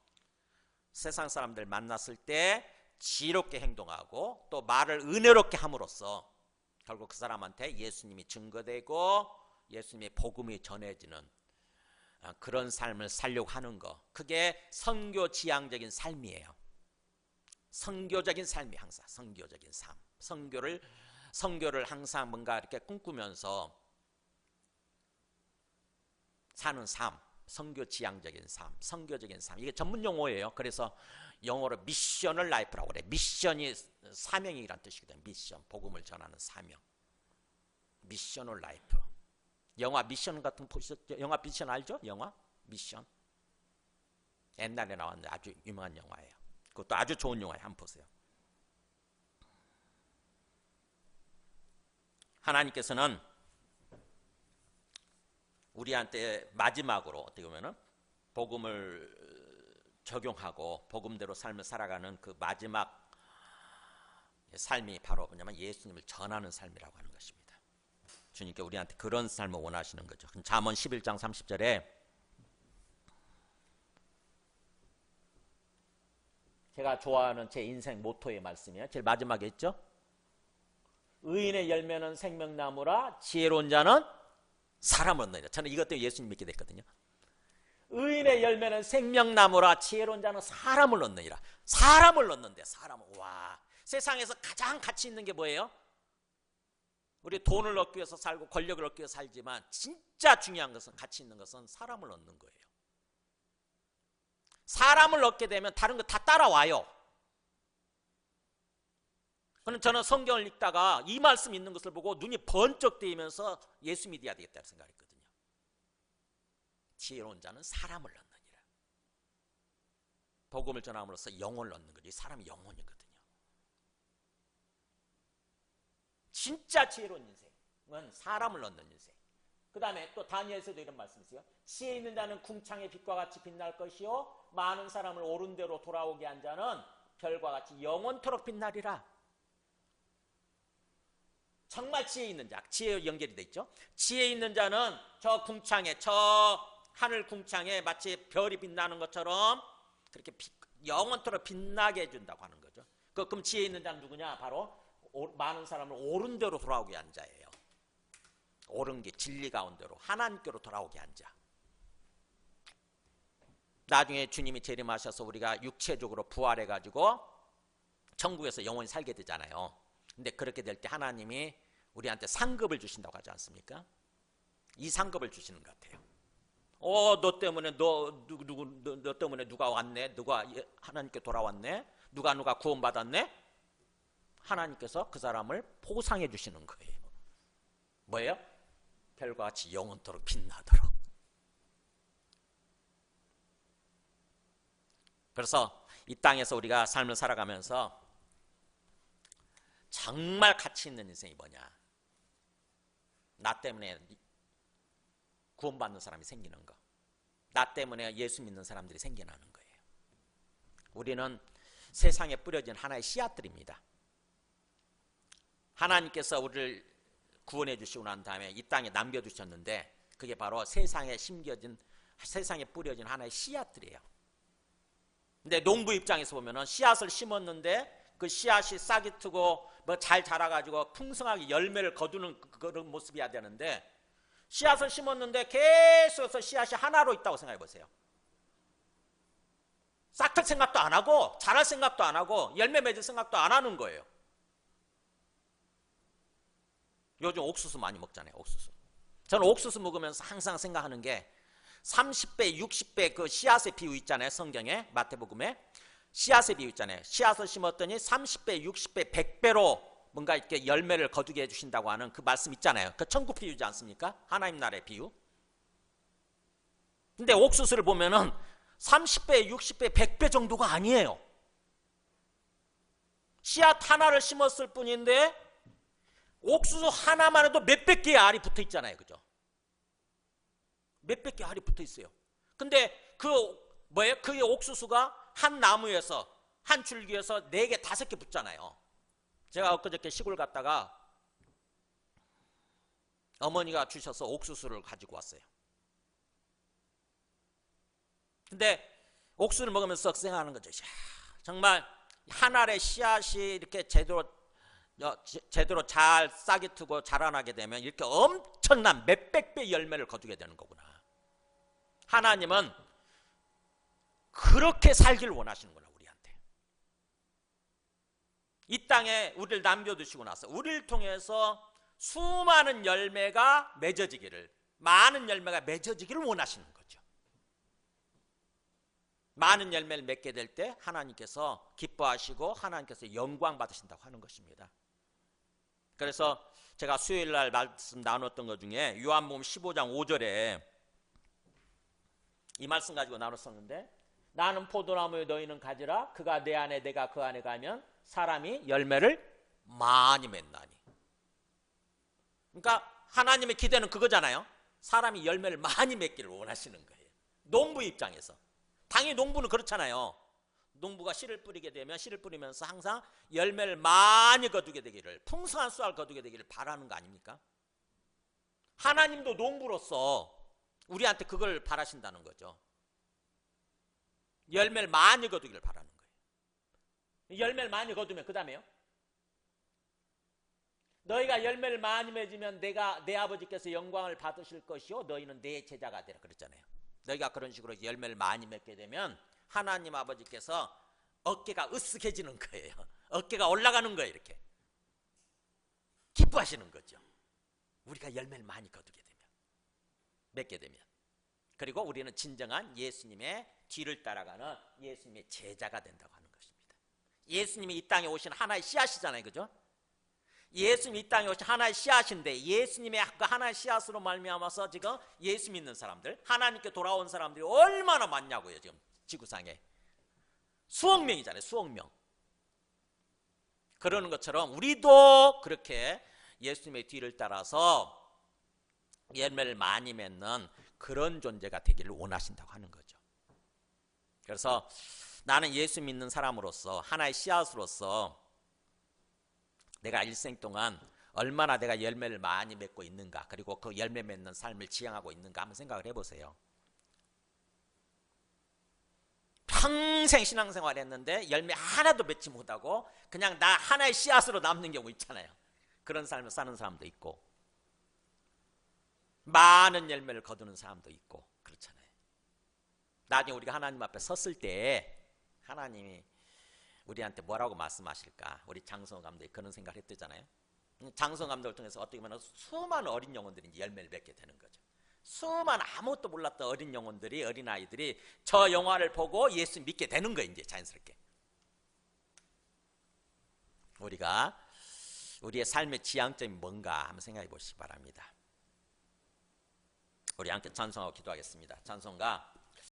세상 사람들 만났을 때 지혜롭게 행동하고 또 말을 은혜롭게 함으로써 결국 그 사람한테 예수님이 증거되고 예수님의 복음이 전해지는 그런 삶을 살려고 하는 거, 그게 선교지향적인 삶이에요. 선교적인 삶이 항상 선교적인 삶, 선교를 항상 뭔가 이렇게 꿈꾸면서 사는 삶, 선교지향적인 삶, 선교적인 삶. 이게 전문 용어예요. 그래서 영어로 미셔널 라이프라고 그래. 미션이 사명이란 뜻이거든요. 미션, 복음을 전하는 사명. 미셔널 라이프. 영화 미션 같은 거 보셨죠? 영화 미션 알죠? 영화 미션. 옛날에 나왔는데 아주 유명한 영화예요. 그것도 아주 좋은 영화예요. 한번 보세요. 하나님께서는 우리한테 마지막으로 어떻게 보면은 복음을 적용하고 복음대로 삶을 살아가는 그 마지막 삶이 바로 뭐냐면 예수님을 전하는 삶이라고 하는 것입니다. 주님께 우리한테 그런 삶을 원하시는 거죠. 잠언 11장 30절에 제가 좋아하는 제 인생 모토의 말씀이에요. 제일 마지막에 있죠. 의인의 열매는 생명나무라 지혜로운 자는 사람을 얻느니라. 저는 이것 때문에 예수님 믿게 됐거든요. 의인의 열매는 생명나무라 지혜로운 자는 사람을 얻느니라. 사람을 얻는데 사람을. 와, 세상에서 가장 가치 있는 게 뭐예요? 우리 돈을 얻기 위해서 살고 권력을 얻기 위해서 살지만 진짜 중요한 것은, 가치 있는 것은 사람을 얻는 거예요. 사람을 얻게 되면 다른 거 다 따라와요. 그럼 저는 성경을 읽다가 이 말씀 있는 것을 보고 눈이 번쩍 뜨이면서 예수 믿어야 되겠다고 생각했거든요. 지혜로운 자는 사람을 얻느니라. 복음을 전함으로써 영혼을 얻는 거지. 사람이 영혼이거든요. 진짜 지혜로운 인생은 사람을 얻는 인생. 그 다음에 또 다니엘서도 이런 말씀이 있어요. 지혜 있는 자는 궁창의 빛과 같이 빛날 것이요 많은 사람을 옳은 대로 돌아오게 한 자는 별과 같이 영원토록 빛나리라. 정말 지혜 있는 자, 지혜 연결이 돼 있죠. 지혜 있는 자는 저 궁창에, 저 하늘 궁창에 마치 별이 빛나는 것처럼 그렇게 영원토록 빛나게 해준다고 하는 거죠. 그럼 지혜 있는 자는 누구냐? 바로 많은 사람을 옳은 대로 돌아오게 한 자예요. 옳은 게 진리 가운데로 하나님께로 돌아오게 한 자. 나중에 주님이 재림하셔서 우리가 육체적으로 부활해가지고 천국에서 영원히 살게 되잖아요. 근데 그렇게 될 때 하나님이 우리한테 상급을 주신다고 하지 않습니까? 이 상급을 주시는 것 같아요. 너 때문에 너 때문에 누가 왔네? 누가 하나님께 돌아왔네? 누가 구원받았네? 하나님께서 그 사람을 포상해 주시는 거예요. 뭐예요? 별과 같이 영원토록 빛나도록. 그래서 이 땅에서 우리가 삶을 살아가면서 정말 가치 있는 인생이 뭐냐? 나 때문에 구원받는 사람이 생기는 거. 나 때문에 예수 믿는 사람들이 생겨나는 거예요. 우리는 세상에 뿌려진 하나의 씨앗들입니다. 하나님께서 우리를 구원해 주시고 난 다음에 이 땅에 남겨두셨는데 그게 바로 세상에 심겨진, 세상에 뿌려진 하나의 씨앗들이에요. 근데 농부 입장에서 보면은 씨앗을 심었는데 그 씨앗이 싹이 트고 뭐 잘 자라가지고 풍성하게 열매를 거두는 그런 모습이어야 되는데, 씨앗을 심었는데 계속해서 씨앗이 하나로 있다고 생각해 보세요. 싹틀 생각도 안 하고 자랄 생각도 안 하고 열매 맺을 생각도 안 하는 거예요. 요즘 옥수수 많이 먹잖아요. 옥수수. 저는 옥수수 먹으면서 항상 생각하는 게 30배, 60배 그 씨앗의 비유 있잖아요. 성경에 마태복음에 씨앗의 비유 있잖아요. 씨앗을 심었더니 30배, 60배, 100배로 뭔가 이렇게 열매를 거두게 해주신다고 하는 그 말씀 있잖아요. 그 천국 비유지 않습니까? 하나님 나라의 비유. 근데 옥수수를 보면은 30배, 60배, 100배 정도가 아니에요. 씨앗 하나를 심었을 뿐인데 옥수수 하나만 해도 몇백 개의 알이 붙어 있잖아요. 그죠? 몇백 개의 알이 붙어 있어요. 근데 그 옥수수가 한 나무에서, 한 줄기에서 4개, 5개 붙잖아요. 제가 엊그저께 시골 갔다가 어머니가 주셔서 옥수수를 가지고 왔어요. 근데 옥수수를 먹으면서 생각하는 거죠. 정말 한 알의 씨앗이 이렇게 제대로 잘 싹이 트고 자라나게 되면 이렇게 엄청난 몇백 배 열매를 거두게 되는 거구나. 하나님은 그렇게 살기를 원하시는구나. 우리한테 이 땅에 우리를 남겨두시고 나서 우리를 통해서 수많은 열매가 맺어지기를, 많은 열매가 맺어지기를 원하시는 거죠. 많은 열매를 맺게 될 때 하나님께서 기뻐하시고 하나님께서 영광 받으신다고 하는 것입니다. 그래서 제가 수요일 날 말씀 나눴던 것 중에 요한복음 15장 5절에 이 말씀 가지고 나눴었는데, 나는 포도나무에 너희는 가지라. 그가 내 안에 내가 그 안에 가면 사람이 열매를 많이 맺나니. 그러니까 하나님의 기대는 그거잖아요. 사람이 열매를 많이 맺기를 원하시는 거예요. 농부 입장에서. 당연히 농부는 그렇잖아요. 농부가 씨를 뿌리게 되면 씨를 뿌리면서 항상 열매를 많이 거두게 되기를, 풍성한 수확을 거두게 되기를 바라는 거 아닙니까? 하나님도 농부로서 우리한테 그걸 바라신다는 거죠. 열매를 많이 거두기를 바라는 거예요. 열매를 많이 거두면 그 다음에요, 너희가 열매를 많이 맺으면 내 아버지께서 영광을 받으실 것이요 너희는 내 제자가 되라 그랬잖아요. 너희가 그런 식으로 열매를 많이 맺게 되면 하나님 아버지께서 어깨가 으쓱해지는 거예요. 어깨가 올라가는 거예요. 이렇게 기뻐하시는 거죠. 우리가 열매를 많이 거두게 되면, 맺게 되면. 그리고 우리는 진정한 예수님의 뒤를 따라가는 예수님의 제자가 된다고 하는 것입니다. 예수님이 이 땅에 오신 하나의 씨앗이잖아요. 그죠? 예수님이 이 땅에 오신 하나의 씨앗인데, 예수님의 그 하나의 씨앗으로 말미암아서 지금 예수 믿는 사람들, 하나님께 돌아온 사람들이 얼마나 많냐고요. 지금 지구상에 수억 명이잖아요. 수억 명. 그러는 것처럼 우리도 그렇게 예수님의 뒤를 따라서 열매를 많이 맺는 그런 존재가 되기를 원하신다고 하는 거죠. 그래서 나는 예수 믿는 사람으로서, 하나의 씨앗으로서 내가 일생 동안 얼마나 내가 열매를 많이 맺고 있는가, 그리고 그 열매 맺는 삶을 지향하고 있는가 한번 생각을 해보세요. 평생 신앙생활 했는데 열매 하나도 맺지 못하고 그냥 나 하나의 씨앗으로 남는 경우 있잖아요. 그런 삶을 사는 사람도 있고, 많은 열매를 거두는 사람도 있고 그렇잖아요. 나중에 우리가 하나님 앞에 섰을 때 하나님이 우리한테 뭐라고 말씀하실까? 우리 장성호 감독이 그런 생각을 했대잖아요. 장성호 감독을 통해서 어떻게 보면 수많은 어린 영혼들이 이제 열매를 맺게 되는 거죠. 수많은 아무것도 몰랐던 어린 영혼들이, 어린아이들이 저 영화를 보고 예수 믿게 되는 거예요. 이제 자연스럽게. 우리가 우리의 삶의 지향점이 뭔가 한번 생각해 보시기 바랍니다. 우리 함께 찬송하고 기도하겠습니다. 찬송가